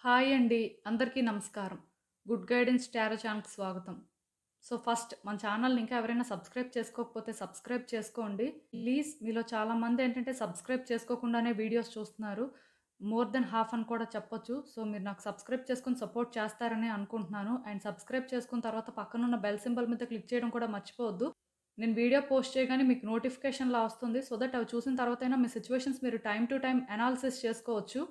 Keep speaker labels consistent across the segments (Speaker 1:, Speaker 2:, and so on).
Speaker 1: Hi అండి. అందరికీ నమస్కారం. గుడ్ గైడెన్స్ టారో ఛానల్‌కి స్వాగతం. ఫస్ట్ మన ఛానల్‌ని ఇంకా ఎవరైనా సబ్స్క్రైబ్ చేసుకోకపోతే సబ్స్క్రైబ్ చేసుకోండి. ప్లీజ్ మీలో చాలామంది ఏంటంటే సబ్స్క్రైబ్ చేసుకోకుండానే వీడియోస్ చూస్తున్నారు. మోర్ దెన్ హాఫ్ అని కూడా చెప్పొచ్చు. మీరు నాకు సబ్స్క్రైబ్ చేసుకొని సపోర్ట్ చేస్తారని అనుకుంటున్నాను. అండ్ సబ్స్క్రైబ్ చేసుకున్న తర్వాత పక్కనున్న బెల్ సింబల్ మీద క్లిక్ చేయడం కూడా మర్చిపోవద్దు. నేను వీడియో పోస్ట్ చేయగానే మీకు నోటిఫికేషన్‌లా వస్తుంది. దట్ అవి చూసిన తర్వాతైనా మీ సిట్యుయేషన్స్ మీరు టైమ్ టు టైమ్ అనాలిసిస్ చేసుకోవచ్చు.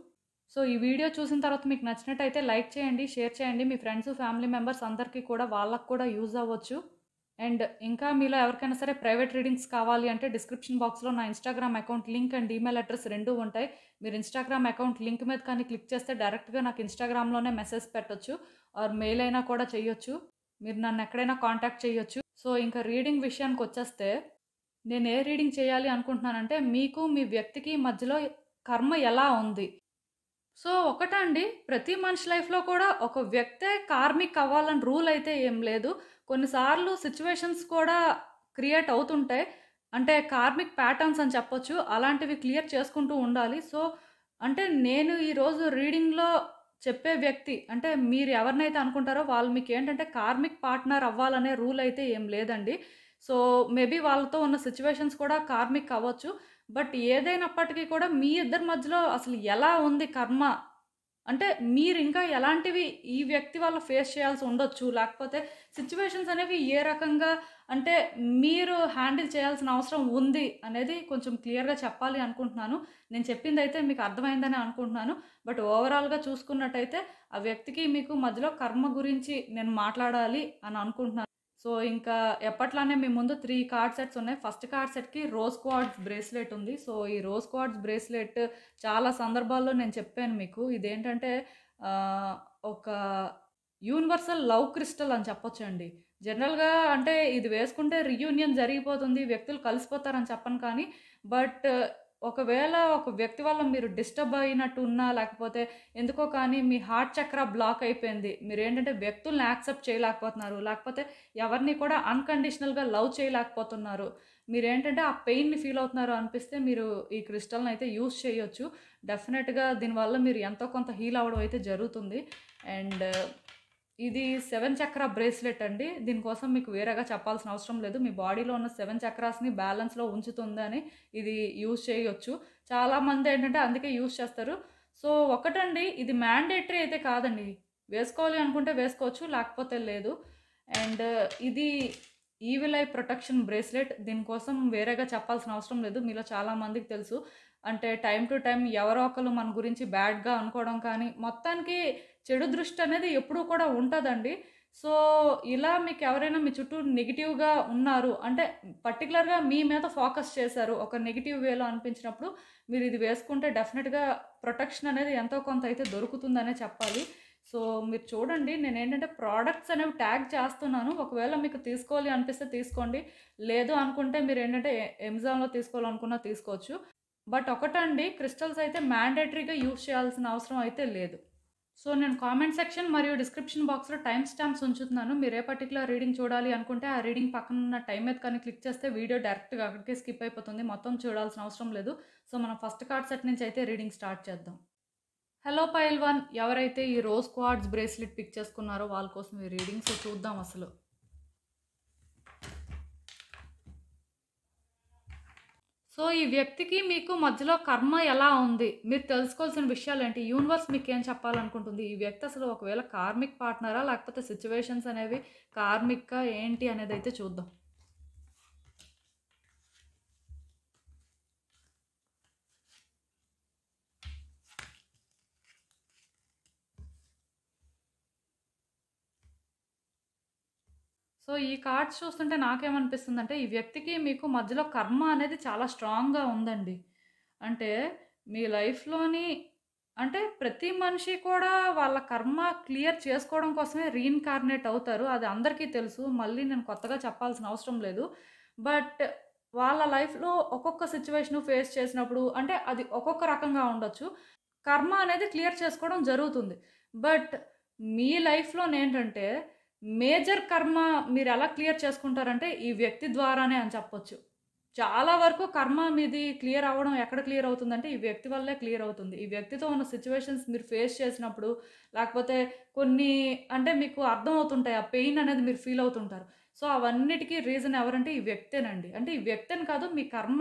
Speaker 1: ఈ వీడియో చూసిన తర్వాత మీకు నచ్చినట్టయితే లైక్ చేయండి, షేర్ చేయండి. మీ ఫ్రెండ్స్, ఫ్యామిలీ మెంబర్స్ అందరికీ కూడా వాళ్ళకి కూడా యూజ్ అవ్వచ్చు. అండ్ ఇంకా మీలో ఎవరికైనా సరే ప్రైవేట్ రీడింగ్స్ కావాలి అంటే డిస్క్రిప్షన్ బాక్స్‌లో నా Instagram account link and email address 2 ఉంటాయి. మీరు ఇన్‌స్టాగ్రామ్ అకౌంట్ లింక్ మీద కానీ క్లిక్ చేస్తే డైరెక్ట్‌గా నాకు ఇన్‌స్టాగ్రామ్‌లోనే మెసేజ్ పెట్టొచ్చు. ఆర్ మెయిల్ అయినా కూడా చేయొచ్చు. మీరు నన్ను ఎక్కడైనా కాంటాక్ట్ చేయొచ్చు. ఇంకా రీడింగ్ విషయానికొచ్చేస్తే నేను ఏ రీడింగ్ చేయాలి అనుకుంటున్నానంటే మీకు మీ వ్యక్తికి మధ్యలో కర్మ ఎలా ఉంది? ఒకటండి, ప్రతి మనిషి లైఫ్‌లో కూడా ఒక వ్యక్తే కార్మిక్ అవ్వాలని రూల్ అయితే ఏం లేదు. కొన్నిసార్లు సిట్యుయేషన్స్ కూడా క్రియేట్ అవుతుంటాయి. అంటే కార్మిక్ ప్యాటర్న్స్ అని చెప్పొచ్చు. అలాంటివి క్లియర్ చేసుకుంటూ ఉండాలి. అంటే నేను ఈరోజు రీడింగ్‌లో చెప్పే వ్యక్తి అంటే మీరు ఎవరినైతే అనుకుంటారో వాళ్ళు మీకేంటంటే కార్మిక్ పార్ట్నర్ అవ్వాలనే రూల్ అయితే ఏం లేదండి. మేబీ వాళ్ళతో ఉన్న సిట్యుయేషన్స్ కూడా కార్మిక్ అవ్వచ్చు. బట్ ఏదైనప్పటికీ కూడా మీ ఇద్దరి మధ్యలో అసలు ఎలా ఉంది కర్మ? అంటే మీరింకా ఎలాంటివి ఈ వ్యక్తి వల్ల ఫేస్ చేయాల్సి ఉండొచ్చు. లేకపోతే సిట్యుయేషన్స్ అనేవి ఏ రకంగా అంటే మీరు హ్యాండిల్ చేయాల్సిన అవసరం ఉంది అనేది కొంచెం క్లియర్‌గా చెప్పాలి అనుకుంటున్నాను. నేను చెప్పిందైతే మీకు అర్థమైందని అనుకుంటున్నాను. బట్ ఓవరాల్‌గా చూసుకున్నట్టయితే ఆ వ్యక్తికి మీకు మధ్యలో కర్మ గురించి నేను మాట్లాడాలి అని అనుకుంటున్నాను. ఇంకా ఎప్పట్లానే మీ ముందు 3 కార్డ్ సెట్స్ ఉన్నాయి. ఫస్ట్ కార్డ్ సెట్‌కి రోజ్ క్వార్ట్జ్ బ్రేస్లెట్ ఉంది. ఈ రోజ్ క్వార్ట్జ్ బ్రేస్లెట్ చాలా సందర్భాల్లో నేను చెప్పాను మీకు. ఇదేంటంటే ఒక యూనివర్సల్ లవ్ క్రిస్టల్ అని చెప్పొచ్చండి. జనరల్‌గా అంటే ఇది వేసుకుంటే రీయూనియన్ జరిగిపోతుంది, వ్యక్తులు కలిసిపోతారని చెప్పను కానీ, బట్ ఒకవేళ ఒక వ్యక్తి వల్ల మీరు డిస్టర్బ్ అయినట్టున్నా, లేకపోతే ఎందుకో కానీ మీ హార్ట్ చక్ర బ్లాక్ అయిపోయింది. మీరేంటంటే వ్యక్తుల్ని యాక్సెప్ట్ చేయలేకపోతున్నారు. లేకపోతే ఎవరిని కూడా అన్‌కండిషనల్‌గా లవ్ చేయలేకపోతున్నారు. మీరేంటంటే ఆ పెయిన్‌ని ఫీల్ అవుతున్నారు అనిపిస్తే మీరు ఈ క్రిస్టల్‌ని అయితే యూజ్ చేయొచ్చు. డెఫినెట్‌గా దీనివల్ల మీరు ఎంతో కొంత హీల్ అవ్వడం అయితే జరుగుతుంది. అండ్ ఇది 7 చక్ర బ్రేస్లెట్ అండి. దీనికోసం మీకు వేరేగా చెప్పాల్సిన అవసరం లేదు. మీ బాడీలో ఉన్న 7 చక్రాస్‌ని బ్యాలెన్స్‌లో ఉంచుతుందని ఇది యూజ్ చేయొచ్చు. చాలామంది ఏంటంటే అందుకే యూజ్ చేస్తారు. ఒకటండి, ఇది మ్యాండేటరీ అయితే కాదండి. వేసుకోవాలి అనుకుంటే వేసుకోవచ్చు, లేకపోతే లేదు. అండ్ ఇది ఈవిల్ ఐ ప్రొటెక్షన్ బ్రేస్లెట్. దీనికోసం వేరేగా చెప్పాల్సిన అవసరం లేదు. మీలో చాలామందికి తెలుసు. అంటే టైమ్ టు టైమ్ ఎవరో ఒకళ్ళు మన గురించి బ్యాడ్‌గా అనుకోవడం కానీ, మొత్తానికి చెడు దృష్టి అనేది ఎప్పుడూ కూడా ఉంటదండి. ఇలా మీకు ఎవరైనా మీ చుట్టూ నెగెటివ్‌గా ఉన్నారు అంటే పర్టిక్యులర్‌గా మీ మీద ఫోకస్ చేశారు. ఒక నెగెటివ్ వేలో అనిపించినప్పుడు మీరు ఇది వేసుకుంటే డెఫినిట్‌గా ప్రొటెక్షన్ అనేది ఎంతో కొంత అయితే దొరుకుతుందనే చెప్పాలి. మీరు చూడండి, నేనేంటంటే ప్రొడక్ట్స్ అనేవి ట్యాగ్ చేస్తున్నాను. ఒకవేళ మీకు తీసుకోవాలి అనిపిస్తే తీసుకోండి. లేదు అనుకుంటే మీరేంటంటే అమెజాన్‌లో తీసుకోవాలనుకున్నా తీసుకోవచ్చు. బట్ ఒకటండి, క్రిస్టల్స్ అయితే మ్యాండేటరీగా యూజ్ చేయాల్సిన అవసరం అయితే లేదు. నేను కామెంట్ సెక్షన్ మరియు డిస్క్రిప్షన్ బాక్స్‌లో టైమ్ స్టాంప్స్ ఉంచుతున్నాను. మీరు ఏ పర్టిక్యులర్ రీడింగ్ చూడాలి అనుకుంటే ఆ రీడింగ్ పక్కనున్న టైమ్ మీద కానీ క్లిక్ చేస్తే వీడియో డైరెక్ట్‌గా అక్కడికే స్కిప్ అయిపోతుంది. మొత్తం చూడాల్సిన అవసరం లేదు. మనం ఫస్ట్ కార్డ్ సెట్ నుంచి అయితే రీడింగ్ స్టార్ట్ చేద్దాం. హలో పైల్ 1, ఎవరైతే ఈ రోజ్ క్వార్ట్జ్ బ్రేస్లెట్ పిక్ చేసుకున్నారో వాళ్ళ కోసం ఈ రీడింగ్. చూద్దాం అసలు. ఈ వ్యక్తికి మీకు మధ్యలో కర్మ ఎలా ఉంది? మీరు తెలుసుకోవాల్సిన విషయాలేంటి? యూనివర్స్ మీకేం చెప్పాలనుకుంటుంది? ఈ వ్యక్తి అసలు ఒకవేళ కార్మిక్ పార్ట్నరా? లేకపోతే సిట్యుయేషన్స్ అనేవి కార్మికా ఏంటి అనేదైతే చూద్దాం. ఈ కార్డ్స్ చూస్తుంటే నాకేమనిపిస్తుందంటే ఈ వ్యక్తికి మీకు మధ్యలో కర్మ అనేది చాలా స్ట్రాంగ్‌గా ఉందండి. అంటే మీ లైఫ్‌లోని అంటే ప్రతి మనిషి కూడా వాళ్ళ కర్మ క్లియర్ చేసుకోవడం కోసమే రీఇన్‌కార్నేట్ అవుతారు. అది అందరికీ తెలుసు. మళ్ళీ నేను కొత్తగా చెప్పాల్సిన అవసరం లేదు. బట్ వాళ్ళ లైఫ్‌లో ఒక్కొక్క సిట్యుయేషను ఫేస్ చేసినప్పుడు అంటే అది ఒక్కొక్క రకంగా ఉండొచ్చు. కర్మ అనేది క్లియర్ చేసుకోవడం జరుగుతుంది. బట్ మీ లైఫ్‌లోనేంటంటే మేజర్ కర్మ మీరెలా క్లియర్ చేసుకుంటారంటే ఈ వ్యక్తి ద్వారానే అని చెప్పొచ్చు. చాలా వరకు కర్మ మీది క్లియర్ అవ్వడం ఎక్కడ క్లియర్ అవుతుందంటే, ఈ వ్యక్తి వల్లే క్లియర్ అవుతుంది. ఈ వ్యక్తితో ఉన్న సిట్యుయేషన్స్ మీరు ఫేస్ చేసినప్పుడు, లేకపోతే కొన్ని అంటే మీకు అర్థమవుతుంటాయి. ఆ పెయిన్ అనేది మీరు ఫీల్ అవుతుంటారు. సో, అవన్నిటికి రీజన్ ఎవరంటే ఈ వ్యక్తేనండి. అంటే ఈ వ్యక్తి అని కాదు, మీ కర్మ.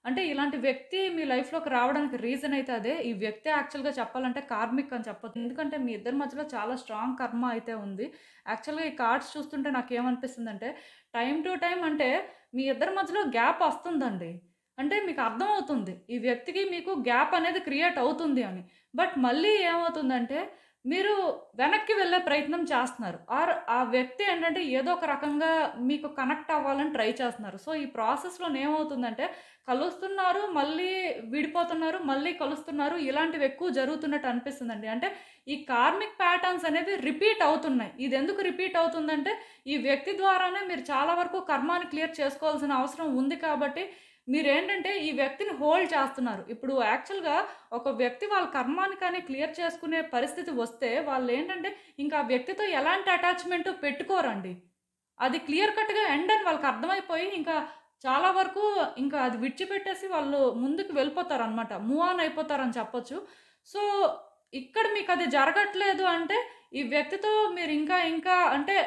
Speaker 1: అంటే ఇలాంటి వ్యక్తి మీ లైఫ్‌లోకి రావడానికి రీజన్ అయితే అదే. ఈ వ్యక్తే యాక్చువల్‌గా చెప్పాలంటే కార్మిక్ అని చెప్పొచ్చు. ఎందుకంటే మీ ఇద్దరి మధ్యలో చాలా స్ట్రాంగ్ కర్మ అయితే ఉంది. యాక్చువల్‌గా ఈ కార్డ్స్ చూస్తుంటే నాకేమనిపిస్తుందంటే, టైమ్ టు టైమ్ అంటే మీ ఇద్దరి మధ్యలో గ్యాప్ వస్తుందండి. అంటే మీకు అర్థమవుతుంది. ఈ వ్యక్తికి మీకు గ్యాప్ అనేది క్రియేట్ అవుతుంది అని. బట్ మళ్ళీ ఏమవుతుందంటే, మీరు వెనక్కి వెళ్ళే ప్రయత్నం చేస్తున్నారు. ఆర్ ఆ వ్యక్తి ఏంటంటే ఏదో ఒక రకంగా మీకు కనెక్ట్ అవ్వాలని ట్రై చేస్తున్నారు. సో, ఈ ప్రాసెస్‌లోనేమవుతుందంటే కలుస్తున్నారు, మళ్ళీ విడిపోతున్నారు, మళ్ళీ కలుస్తున్నారు. ఇలాంటివి ఎక్కువ జరుగుతున్నట్టు అనిపిస్తుందండి. అంటే ఈ కార్మిక్ ప్యాటర్న్స్ అనేవి రిపీట్ అవుతున్నాయి. ఇదెందుకు రిపీట్ అవుతుందంటే, ఈ వ్యక్తి ద్వారానే మీరు చాలా వరకు కర్మాని క్లియర్ చేసుకోవాల్సిన అవసరం ఉంది కాబట్టి, మీరేంటంటే ఈ వ్యక్తిని హోల్డ్ చేస్తున్నారు. ఇప్పుడు యాక్చువల్‌గా ఒక వ్యక్తి వాళ్ళ కర్మాని కానీ క్లియర్ చేసుకునే పరిస్థితి వస్తే, వాళ్ళేంటంటే ఇంకా ఆ వ్యక్తితో ఎలాంటి అటాచ్‌మెంటు పెట్టుకోరండి. అది క్లియర్ కట్‌గా ఎండ్ అని వాళ్ళకర్థమైపోయి, ఇంకా చాలా వరకు ఇంకా అది విడిచిపెట్టేసి వాళ్ళు ముందుకు వెళ్ళిపోతారనమాట. మూవ్ ఆన్ అయిపోతారని చెప్పొచ్చు. సో, ఇక్కడ మీకది జరగట్లేదు అంటే, ఈ వ్యక్తితో మీరు ఇంకా ఇంకా అంటే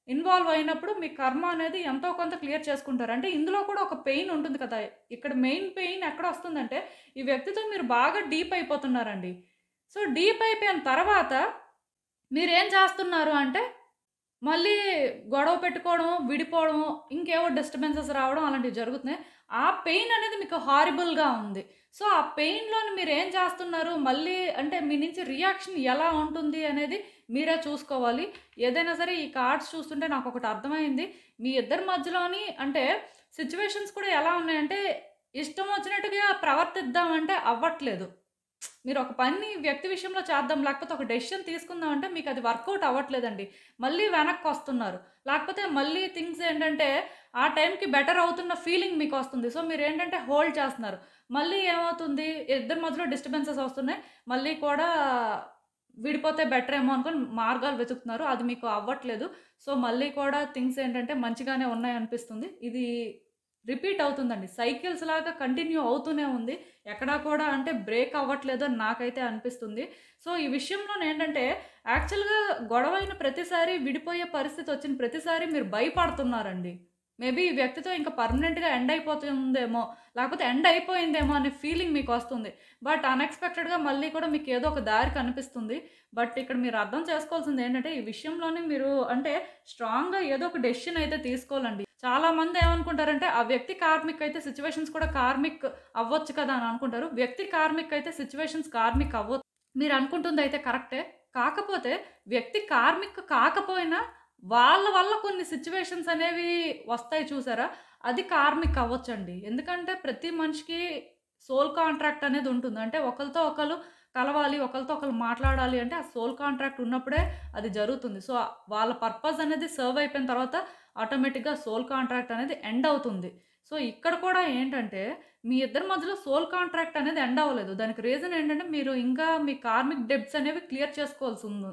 Speaker 1: ఇన్వాల్వ్ అయినప్పుడు మీ కర్మ అనేది ఎంతో కొంత క్లియర్ చేసుకుంటారు. అంటే ఇందులో కూడా ఒక పెయిన్ ఉంటుంది కదా! ఇక్కడ మెయిన్ పెయిన్ ఎక్కడొస్తుందంటే, ఈ వ్యక్తితో మీరు బాగా డీప్ అయిపోతున్నారండి. సో, డీప్ అయిపోయిన తర్వాత మీరేం చేస్తున్నారు అంటే మళ్ళీ గొడవ పెట్టుకోవడం, విడిపోవడం, ఇంకేవో డిస్టర్బెన్సెస్ రావడం అలాంటివి జరుగుతున్నాయి. ఆ పెయిన్ అనేది మీకు హారిబుల్‌గా ఉంది. సో, ఆ పెయిన్‌లోని మీరేం చేస్తున్నారు, మళ్ళీ అంటే మీ నుంచి రియాక్షన్ ఎలా ఉంటుంది అనేది మీరే చూసుకోవాలి. ఏదైనా సరే ఈ కార్డ్స్ చూస్తుంటే నాకొకటి అర్థమైంది. మీ ఇద్దరి మధ్యలోని అంటే సిట్యుయేషన్స్ కూడా ఎలా ఉన్నాయంటే, ఇష్టం వచ్చినట్టుగా ప్రవర్తిద్దామంటే అవ్వట్లేదు. మీరు ఒక పని వ్యక్తి విషయంలో చేద్దాం, లేకపోతే ఒక డెసిషన్ తీసుకుందాం అంటే మీకు అది వర్కౌట్ అవ్వట్లేదండి. మళ్ళీ వెనక్కొస్తున్నారు. లేకపోతే మళ్ళీ థింగ్స్ ఏంటంటే, ఆ టైంకి బెటర్ అవుతున్న ఫీలింగ్ మీకొస్తుంది. సో, మీరేంటంటే హోల్డ్ చేస్తున్నారు. మళ్ళీ ఏమవుతుంది, ఇద్దరి మధ్యలో డిస్టర్బెన్సెస్ వస్తున్నాయి. మళ్ళీ కూడా విడిపోతే బెటరేమో అనుకోని మార్గాలు వెతుకుతున్నారు. అది మీకు అవ్వట్లేదు. సో, మళ్ళీ కూడా థింగ్స్ ఏంటంటే మంచిగానే ఉన్నాయనిపిస్తుంది. ఇది రిపీట్ అవుతుందండి. సైకిల్స్ లాగా కంటిన్యూ అవుతూనే ఉంది. ఎక్కడా కూడా అంటే బ్రేక్ అవ్వట్లేదు అని నాకైతే అనిపిస్తుంది. సో, ఈ విషయంలోనేంటంటే యాక్చువల్‌గా గొడవైన ప్రతిసారి, విడిపోయే పరిస్థితి వచ్చిన ప్రతిసారి మీరు భయపడుతున్నారండి. మేబీ ఈ వ్యక్తితో ఇంకా పర్మనెంట్‌గా ఎండ్ అయిపోతుందేమో, లేకపోతే ఎండ్ అయిపోయిందేమో అనే ఫీలింగ్ మీకొస్తుంది. బట్ అన్‌ఎక్స్‌పెక్టెడ్‌గా మళ్ళీ కూడా మీకు ఏదో ఒక దారి కనిపిస్తుంది. బట్ ఇక్కడ మీరు అర్థం చేసుకోవాల్సింది ఏంటంటే, ఈ విషయంలోనే మీరు అంటే స్ట్రాంగ్‌గా ఏదో ఒక డెసిషన్ అయితే తీసుకోవాలండి. చాలామంది ఏమనుకుంటారంటే, ఆ వ్యక్తి కార్మిక్ అయితే సిట్యుయేషన్స్ కూడా కార్మిక్ అవ్వచ్చు కదా అని అనుకుంటారు. వ్యక్తి కార్మిక్ అయితే సిట్యుయేషన్స్ కార్మిక్ అవ్వొచ్చు. మీరు అనుకుంటుందయితే కరెక్టే. కాకపోతే వ్యక్తి కార్మిక్ కాకపోయినా వాళ్ళ వల్ల కొన్ని సిట్యుయేషన్స్ అనేవి వస్తాయి చూసారా? అది కార్మిక్ అవ్వొచ్చండి. ఎందుకంటే ప్రతి మనిషికి సోల్ కాంట్రాక్ట్ అనేది ఉంటుంది. అంటే ఒకళ్ళతో ఒకళ్ళు కలవాలి, ఒకళ్ళతో ఒకళ్ళు మాట్లాడాలి అంటే ఆ సోల్ కాంట్రాక్ట్ ఉన్నప్పుడే అది జరుగుతుంది. సో, వాళ్ళ పర్పస్ అనేది సర్వ్ అయిపోయిన తర్వాత ఆటోమేటిక్‌గా సోల్ కాంట్రాక్ట్ అనేది ఎండ్ అవుతుంది. సో, ఇక్కడ కూడా ఏంటంటే మీ ఇద్దరి మధ్యలో సోల్ కాంట్రాక్ట్ అనేది ఎండ్ అవ్వలేదు. దానికి రీజన్ ఏంటంటే మీరు ఇంకా మీ కార్మిక్ డెబ్ట్స్ అనేవి క్లియర్ చేసుకోవాల్సుంది.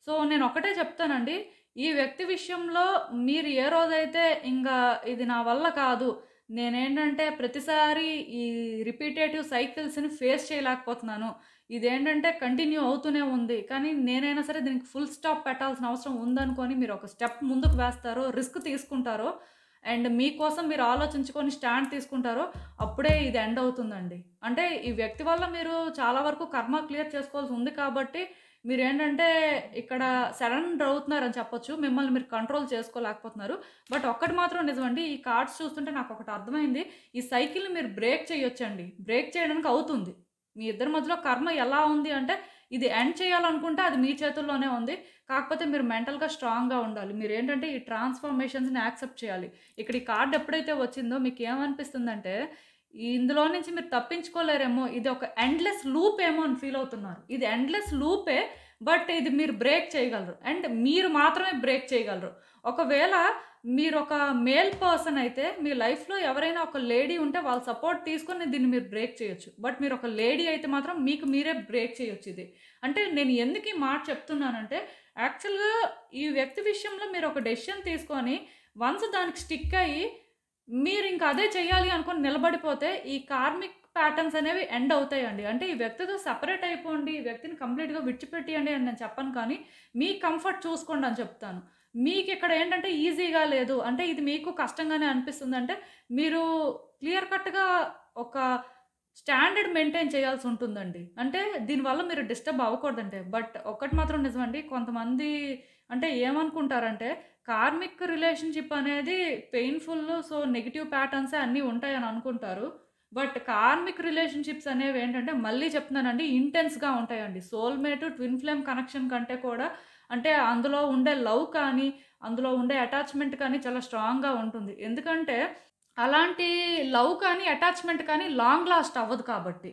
Speaker 1: సో, నేనొక్కటే చెప్తానండి. ఈ వ్యక్తి విషయంలో మీరు ఏ రోజైతే ఇంగా ఇది నా వల్ల కాదు, నేనేంటంటే ప్రతిసారి ఈ రిపిటేటివ్ సైకిల్స్‌ని ఫేస్ చేయలేకపోతున్నాను. ఇదేంటంటే కంటిన్యూ అవుతూనే ఉంది. కానీ నేనైనా సరే దీనికి ఫుల్ స్టాప్ పెట్టాల్సిన అవసరం ఉందనుకోని మీరు ఒక స్టెప్ ముందుకు వేస్తారో, రిస్క్ తీసుకుంటారో అండ్ మీకోసం మీరు ఆలోచించుకొని స్టాండ్ తీసుకుంటారో అప్పుడే ఇది ఎండ్ అవుతుందండి. అంటే ఈ వ్యక్తి వల్ల మీరు చాలా వరకు కర్మ క్లియర్ చేసుకోవాల్సి ఉంది కాబట్టి మీరేంటంటే ఇక్కడ సరెండర్ అవుతున్నారని చెప్పొచ్చు. మిమ్మల్ని మీరు కంట్రోల్ చేసుకోలేకపోతున్నారు. బట్ ఒక్కటి మాత్రం నిజమండి. ఈ కార్డ్స్ చూస్తుంటే నాకొకటి అర్థమైంది. ఈ సైకిల్‌ని మీరు బ్రేక్ చేయొచ్చండి. బ్రేక్ చేయడానికి అవుతుంది. మీ ఇద్దరి మధ్యలో కర్మ ఎలా ఉంది అంటే ఇది ఎండ్ చేయాలనుకుంటే అది మీ చేతుల్లోనే ఉంది. కాకపోతే మీరు మెంటల్‌గా స్ట్రాంగ్‌గా ఉండాలి. మీరేంటంటే ఈ ట్రాన్స్‌ఫర్మేషన్స్‌ని యాక్సెప్ట్ చేయాలి. ఇక్కడ ఈ కార్డ్ ఎప్పుడైతే వచ్చిందో మీకేమనిపిస్తుందంటే ఇందులో నుంచి మీరు తప్పించుకోలేరేమో, ఇది ఒక ఎండ్‌లెస్ లూప్ ఏమో అని ఫీల్ అవుతున్నారు. ఇది ఎండ్‌లెస్ లూపే. బట్ ఇది మీరు బ్రేక్ చేయగలరు. అండ్ మీరు మాత్రమే బ్రేక్ చేయగలరు. ఒకవేళ మీరొక మేల్ పర్సన్ అయితే మీ లైఫ్‌లో ఎవరైనా ఒక లేడీ ఉంటే వాళ్ళ సపోర్ట్ తీసుకొని దీన్ని మీరు బ్రేక్ చేయొచ్చు. బట్ మీరు ఒక లేడీ అయితే మాత్రం మీకు మీరే బ్రేక్ చేయొచ్చు ఇది. అంటే నేను ఎందుకు ఈ మాట చెప్తున్నానంటే యాక్చువల్‌గా ఈ వ్యక్తి విషయంలో మీరు ఒక డెసిషన్ తీసుకొని వన్స్ దానికి స్టిక్ అయ్యి మీరింక అదే చెయ్యాలి అనుకోని నిలబడిపోతే ఈ కార్మిక్ ప్యాటర్న్స్ అనేవి ఎండ్ అవుతాయండి. అంటే ఈ వ్యక్తితో సెపరేట్ అయిపోండి, ఈ వ్యక్తిని కంప్లీట్‌గా విడిచిపెట్టియండి అని నేను చెప్పను కానీ, మీ కంఫర్ట్ చూసుకోండి అని చెప్తాను. మీకిక్కడ ఏంటంటే ఈజీగా లేదు, అంటే ఇది మీకు కష్టంగానే అనిపిస్తుందంటే, మీరు క్లియర్ కట్‌గా ఒక స్టాండర్డ్ మెయింటైన్ చేయాల్సుంటుందండి. అంటే దీనివల్ల మీరు డిస్టర్బ్ అవ్వకూడదంటే. బట్ ఒక్కటి మాత్రం నిజమండి. కొంతమంది అంటే ఏమనుకుంటారంటే, కార్మిక్ రిలేషన్‌షిప్ అనేది పెయిన్‌ఫుల్, సో, నెగెటివ్ ప్యాటర్న్సే అన్నీ ఉంటాయని అనుకుంటారు. బట్ కార్మిక్ రిలేషన్‌షిప్స్ అనేవేంటంటే మళ్ళీ చెప్తున్నానండి, ఇంటెన్స్‌గా ఉంటాయండి. సోల్‌మేట్, ట్విన్ ఫ్లేమ్ కనెక్షన్ కంటే కూడా అంటే అందులో ఉండే లవ్ కానీ, అందులో ఉండే అటాచ్‌మెంట్ కానీ చాలా స్ట్రాంగ్‌గా ఉంటుంది. ఎందుకంటే అలాంటి లవ్ కానీ, అటాచ్‌మెంట్ కానీ లాంగ్ లాస్ట్ అవ్వదు కాబట్టి.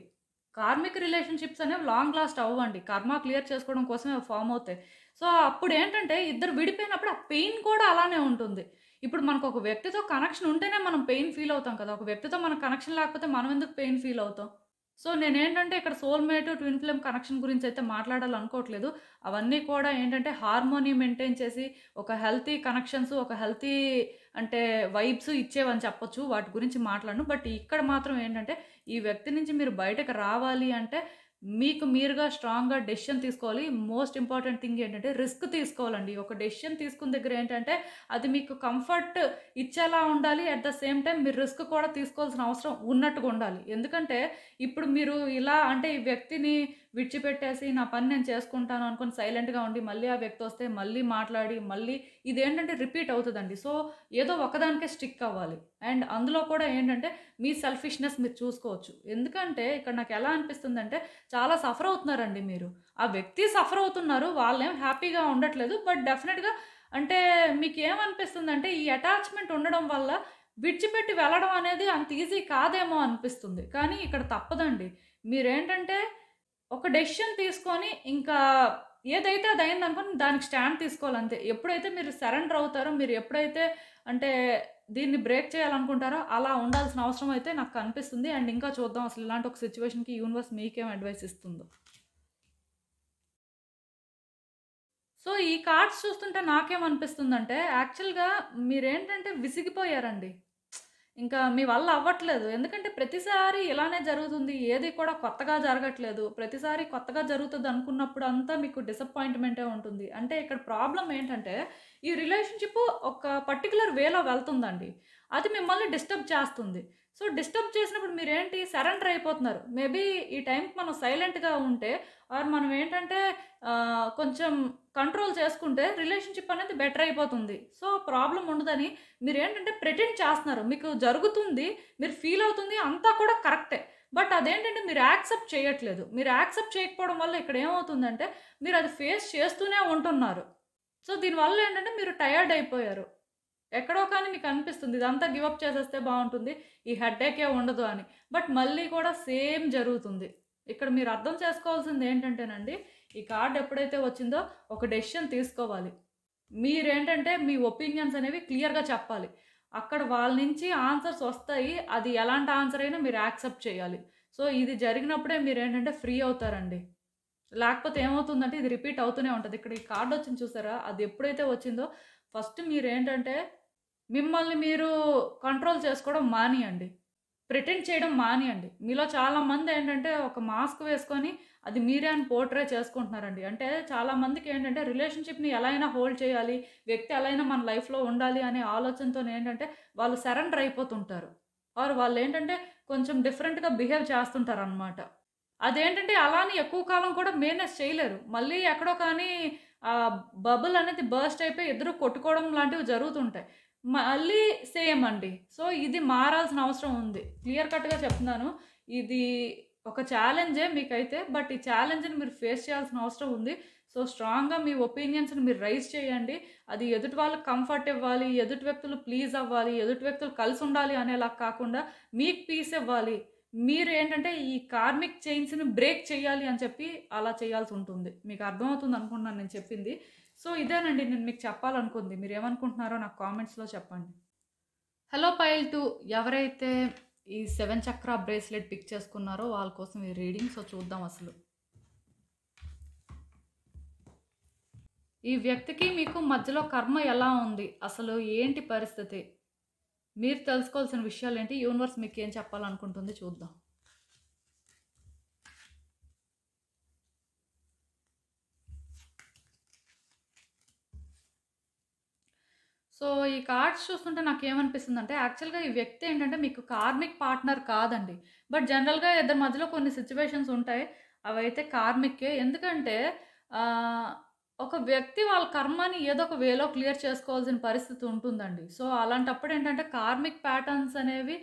Speaker 1: కార్మిక్ రిలేషన్‌షిప్స్ అనేవి లాంగ్ లాస్ట్ అవ్వవండి. కర్మ క్లియర్ చేసుకోవడం కోసమే అవి ఫార్మ్ అవుతాయి. సో, అప్పుడేంటంటే ఇద్దరు విడిపోయినప్పుడు ఆ పెయిన్ కూడా అలానే ఉంటుంది. ఇప్పుడు మనకొక వ్యక్తితో కనెక్షన్ ఉంటేనే మనం పెయిన్ ఫీల్ అవుతాం కదా! ఒక వ్యక్తితో మనకు కనెక్షన్ లేకపోతే మనం ఎందుకు పెయిన్ ఫీల్ అవుతాం? సో, నేనేంటంటే ఇక్కడ సోల్‌మేట్, ట్విన్ ఫ్లేమ్ కనెక్షన్ గురించయితే మాట్లాడాలనుకోవట్లేదు. అవన్నీ కూడా ఏంటంటే హార్మోనీ మెయింటైన్ చేసి, ఒక హెల్తీ కనెక్షన్స్, ఒక హెల్తీ అంటే వైబ్స్ ఇచ్చేవని చెప్పొచ్చు. వాటి గురించి మాట్లాడను. బట్ ఇక్కడ మాత్రం ఏంటంటే, ఈ వ్యక్తి నుంచి మీరు బయటకి రావాలి అంటే, మీకు మీరుగా స్ట్రాంగ్‌గా డెసిషన్ తీసుకోవాలి. మోస్ట్ ఇంపార్టెంట్ థింగ్ ఏంటంటే, రిస్క్ తీసుకోవాలండి. ఒక డెసిషన్ తీసుకున్న దగ్గర ఏంటంటే, అది మీకు కంఫర్ట్ ఇచ్చేలా ఉండాలి. అట్ ద సేమ్ టైమ్ మీరు రిస్క్ కూడా తీసుకోవాల్సిన అవసరం ఉన్నట్టుగా ఉండాలి. ఎందుకంటే, ఇప్పుడు మీరు ఇలా అంటే ఈ వ్యక్తిని విడిచిపెట్టేసి నా పని నేను చేసుకుంటాను అనుకోని సైలెంట్‌గా ఉండి, మళ్ళీ ఆ వ్యక్తి వస్తే మళ్ళీ మాట్లాడి, మళ్ళీ ఇదేంటంటే రిపీట్ అవుతదండి. సో, ఏదో ఒకదానికే స్టిక్ అవ్వాలి. అండ్ అందులో కూడా ఏంటంటే, మీ సెల్ఫిష్‌నెస్ మీరు చూసుకోవచ్చు. ఎందుకంటే, ఇక్కడ నాకెలా అనిపిస్తుందంటే, చాలా సఫర్ అవుతున్నారండి మీరు. ఆ వ్యక్తి సఫర్ అవుతున్నారు. వాళ్ళేం హ్యాపీగా ఉండట్లేదు. బట్ డెఫినిట్‌గా అంటే మీకేమనిపిస్తుందంటే, ఈ అటాచ్‌మెంట్ ఉండడం వల్ల విడిచిపెట్టి వెళ్ళడం అనేది అంత ఈజీ కాదేమో అనిపిస్తుంది. కానీ ఇక్కడ తప్పదండి. మీరేంటంటే ఒక డెసిషన్ తీసుకొని ఇంకా ఏదైతే అదయిందనుకోని దానికి స్టాండ్ తీసుకోవాలంతే. ఎప్పుడైతే మీరు సరెండర్ అవుతారో, మీరు ఎప్పుడైతే అంటే దీన్ని బ్రేక్ చేయాలనుకుంటారో అలా ఉండాల్సిన అవసరం అయితే నాకు కనిపిస్తుంది. అండ్ ఇంకా చూద్దాం అసలు ఇలాంటి ఒక సిట్యుయేషన్‌కి యూనివర్స్ మీకేం అడ్వైస్ ఇస్తుందో. సో, ఈ కార్డ్స్ చూస్తుంటే నాకేమనిపిస్తుందంటే యాక్చువల్‌గా మీరేంటంటే విసిగిపోయారండి. ఇంకా మీ వల్ల అవ్వట్లేదు. ఎందుకంటే ప్రతిసారి ఇలానే జరుగుతుంది. ఏది కూడా కొత్తగా జరగట్లేదు. ప్రతిసారి కొత్తగా జరుగుతదనుకున్నప్పుడంతా మీకు డిసప్పాయింట్‌మెంటే ఉంటుంది. అంటే ఇక్కడ ప్రాబ్లమ్ ఏంటంటే, ఈ రిలేషన్‌షిప్ ఒక పర్టిక్యులర్ వేలో వెళ్తుందండి. అది మిమ్మల్ని డిస్టర్బ్ చేస్తుంది. సో, డిస్టర్బ్ చేసినప్పుడు మీరేంటి సరెండర్ అయిపోతున్నారు. మేబీ ఈ టైంకి మనం సైలెంట్‌గా ఉంటే ఆర్ మనం ఏంటంటే కొంచెం కంట్రోల్ చేసుకుంటే రిలేషన్‌షిప్ అనేది బెటర్ అయిపోతుంది. సో, ప్రాబ్లమ్ ఉండదని మీరేంటంటే ప్రిటెండ్ చేస్తున్నారు. మీకు జరుగుతుంది. మీరు ఫీల్ అవుతుంది. అంతా కూడా కరెక్టే. బట్ అదేంటంటే మీరు యాక్సెప్ట్ చేయట్లేదు. మీరు యాక్సెప్ట్ చేయకపోవడం వల్ల ఇక్కడ ఏమవుతుందంటే మీరు అది ఫేస్ చేస్తూనే ఉంటున్నారు. సో, దీనివల్ల ఏంటంటే మీరు టయర్డ్ అయిపోయారు. ఎక్కడో కానీ మీకు అనిపిస్తుంది ఇదంతా గివ్ అప్ చేసేస్తే బావుంటుంది. ఈ హెడ్‌ఏకే ఉండదు అని. బట్ మళ్ళీ కూడా సేమ్ జరుగుతుంది. ఇక్కడ మీరు అర్థం చేసుకోవాల్సింది ఏంటంటేనండి, ఈ కార్డ్ ఎప్పుడైతే వచ్చిందో ఒక డెసిషన్ తీసుకోవాలి. మీరేంటంటే మీ ఒపీనియన్స్ అనేవి క్లియర్‌గా చెప్పాలి. అక్కడ వాళ్ళ నుంచి ఆన్సర్స్ వస్తాయి. అది ఎలాంటి ఆన్సర్ అయినా మీరు యాక్సెప్ట్ చేయాలి. సో, ఇది జరిగినప్పుడే మీరేంటంటే ఫ్రీ అవుతారండి. లేకపోతే ఏమవుతుందంటే ఇది రిపీట్ అవుతూనే ఉంటది. ఇక్కడ ఈ కార్డ్ వచ్చింది చూసారా? అది ఎప్పుడైతే వచ్చిందో ఫస్ట్ మీరేంటంటే మిమ్మల్ని మీరు కంట్రోల్ చేసుకోవడం మానేయండి. ప్రిటెండ్ చేయడం మానేయండి. మీలో చాలామందేంటంటే ఒక మాస్క్ వేసుకొని అది మీరే అని పోర్ట్రే చేసుకుంటున్నారండి. అంటే చాలామందికేంటంటే రిలేషన్‌షిప్‌ని ఎలా అయినా హోల్డ్ చేయాలి, వ్యక్తి ఎలా అయినా మన లైఫ్‌లో ఉండాలి అనే ఆలోచనతోనేంటంటే వాళ్ళు సరెండర్ అయిపోతుంటారు. ఆర్ వాళ్ళేంటంటే కొంచెం డిఫరెంట్‌గా బిహేవ్ చేస్తుంటారనమాట. అదేంటంటే అలా అని ఎక్కువ కాలం కూడా మేనేజ్ చేయలేరు. మళ్ళీ ఎక్కడో కానీ బబుల్ అనేది బర్స్ట్ అయిపోయి ఇద్దరు కొట్టుకోవడం లాంటివి జరుగుతుంటాయి. మళ్ళీ సేమ్ అండి. సో, ఇది మారాల్సిన అవసరం ఉంది. క్లియర్ కట్‌గా చెప్తున్నాను. ఇది ఒక ఛాలెంజే మీకైతే. బట్ ఈ ఛాలెంజ్‌ని మీరు ఫేస్ చేయాల్సిన అవసరం ఉంది. సో, స్ట్రాంగ్‌గా మీ ఒపీనియన్స్‌ని మీరు రైజ్ చేయండి. అది ఎదుటి వాళ్ళకి కంఫర్ట్ ఇవ్వాలి, ఎదుటి వ్యక్తులు ప్లీజ్ అవ్వాలి, ఎదుటి వ్యక్తులు కలిసుండాలి అనేలా కాకుండా మీకు పీస్ ఇవ్వాలి. మీరేంటంటే ఈ కార్మిక్ చైన్స్‌ని బ్రేక్ చేయాలి అని చెప్పి అలా చేయాల్సుంటుంది. మీకు అర్థమవుతుంది అనుకుంటున్నాను నేను చెప్పింది. సో, ఇదేనండి నేను మీకు చెప్పాలనుకుంది. మీరేమనుకుంటున్నారో నాకు కామెంట్స్‌లో చెప్పండి. హలో పైల్ 2 ఎవరైతే ఈ 7 చక్ర బ్రేస్లెట్ పిక్ చేసుకున్నారో వాళ్ళ కోసం ఈ రీడింగ్. సో, చూద్దాం అసలు. ఈ వ్యక్తికి మీకు మధ్యలో కర్మ ఎలా ఉంది? అసలు ఏంటి పరిస్థితి? మీరు తెలుసుకోవాల్సిన విషయాలేంటి? యూనివర్స్ మీకేం చెప్పాలనుకుంటుంది చూద్దాం. సో, ఈ కార్డ్స్ చూస్తుంటే నాకేమనిపిస్తుందంటే, యాక్చువల్‌గా ఈ వ్యక్తి ఏంటంటే మీకు కార్మిక్ పార్ట్నర్ కాదండి. బట్ జనరల్‌గా ఇద్దరి మధ్యలో కొన్ని సిట్యుయేషన్స్ ఉంటాయి. అవైతే కార్మిక్కే. ఎందుకంటే ఆహ్, ఒక వ్యక్తి వాళ్ళ కర్మని ఏదో ఒక వేలో క్లియర్ చేసుకోవాల్సిన పరిస్థితి ఉంటుందండి. సో, అలాంటప్పుడు ఏంటంటే కార్మిక్ ప్యాటర్న్స్ అనేవి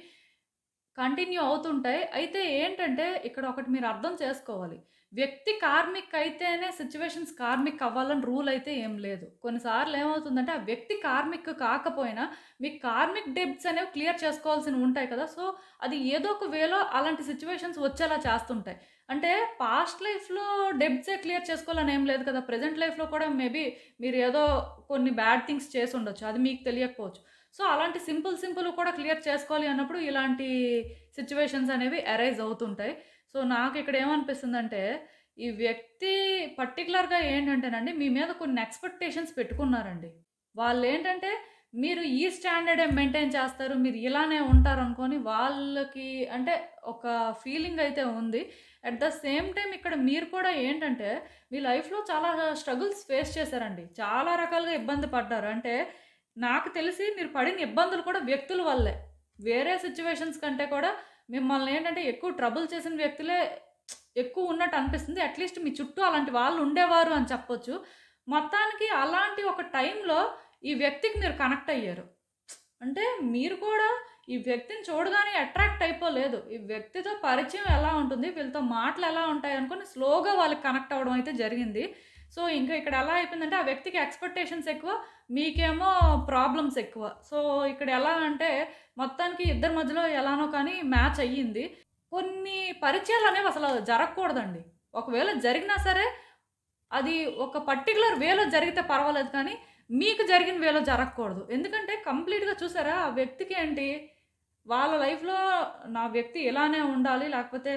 Speaker 1: కంటిన్యూ అవుతుంటాయి. అయితే ఏంటంటే, ఇక్కడ ఒకటి మీరు అర్థం చేసుకోవాలి. వ్యక్తి కార్మిక్ అయితేనే సిట్యుయేషన్స్ కార్మిక్ అవ్వాలని రూల్ అయితే ఏం లేదు. కొన్నిసార్లు ఏమవుతుందంటే, ఆ వ్యక్తి కార్మిక్ కాకపోయినా, మీకు కార్మిక్ డెబ్ట్స్ అనేవి క్లియర్ చేసుకోవాల్సినవి ఉంటాయి కదా! సో, అది ఏదో ఒక వేలో అలాంటి సిట్యుయేషన్స్ వచ్చేలా చేస్తుంటాయి. అంటే పాస్ట్ లైఫ్‌లో డెబ్ట్సే క్లియర్ చేసుకోవాలని ఏం లేదు కదా! ప్రెజెంట్ లైఫ్‌లో కూడా మేబీ మీరు ఏదో కొన్ని బ్యాడ్ థింగ్స్ చేసుండొచ్చు. అది మీకు తెలియకపోవచ్చు. సో, అలాంటి సింపుల్ కూడా క్లియర్ చేసుకోవాలి అన్నప్పుడు ఇలాంటి సిట్యుయేషన్స్ అనేవి అరైజ్ అవుతుంటాయి. సో, నాకిక్కడ ఏమనిపిస్తుందంటే, ఈ వ్యక్తి పర్టిక్యులర్‌గా ఏంటంటేనండి, మీ మీద కొన్ని ఎక్స్‌పెక్టేషన్స్ పెట్టుకున్నారండి. వాళ్ళేంటంటే, మీరు ఈ స్టాండర్డే మెయింటైన్ చేస్తారు, మీరు ఇలానే ఉంటారనుకోని వాళ్ళకి అంటే ఒక ఫీలింగ్ అయితే ఉంది. అట్ ద సేమ్ టైమ్ ఇక్కడ మీరు కూడా ఏంటంటే, మీ లైఫ్‌లో చాలా స్ట్రగుల్స్ ఫేస్ చేశారండి. చాలా రకాలుగా ఇబ్బంది పడ్డారు. అంటే నాకు తెలిసి మీరు పడిన ఇబ్బందులు కూడా వ్యక్తుల వల్లే. వేరే సిట్యుయేషన్స్ కంటే కూడా మిమ్మల్ని ఏంటంటే ఎక్కువ ట్రబుల్ చేసిన వ్యక్తులే ఎక్కువ ఉన్నట్టు అనిపిస్తుంది. అట్‌లీస్ట్ మీ చుట్టూ అలాంటి వాళ్ళు ఉండేవారు అని చెప్పొచ్చు. మొత్తానికి అలాంటి ఒక టైంలో ఈ వ్యక్తికి మీరు కనెక్ట్ అయ్యారు. అంటే మీరు కూడా ఈ వ్యక్తిని చూడగానే అట్రాక్ట్ అయిపోలేదు. ఈ వ్యక్తితో పరిచయం ఎలా ఉంటుంది, వీళ్ళతో మాటలు ఎలా ఉంటాయి అనుకోని స్లోగా వాళ్ళకి కనెక్ట్ అవ్వడం అయితే జరిగింది. సో, ఇంకా ఇక్కడ ఎలా అయిపోయిందంటే, ఆ వ్యక్తికి ఎక్స్‌పెక్టేషన్స్ ఎక్కువ, మీకేమో ప్రాబ్లమ్స్ ఎక్కువ. సో, ఇక్కడ ఎలా అంటే మొత్తానికి ఇద్దరి మధ్యలో ఎలానో కానీ మ్యాచ్ అయ్యింది. కొన్ని పరిచయాలనేవి అసలు జరగకూడదండి. ఒకవేళ జరిగినా సరే, అది ఒక పర్టిక్యులర్ వేలో జరిగితే పర్వాలేదు కానీ, మీకు జరిగిన వేలో జరగకూడదు. ఎందుకంటే కంప్లీట్‌గా చూసారా ఆ వ్యక్తికి ఏంటి, వాళ్ళ లైఫ్‌లో నా వ్యక్తి ఇలానే ఉండాలి. లేకపోతే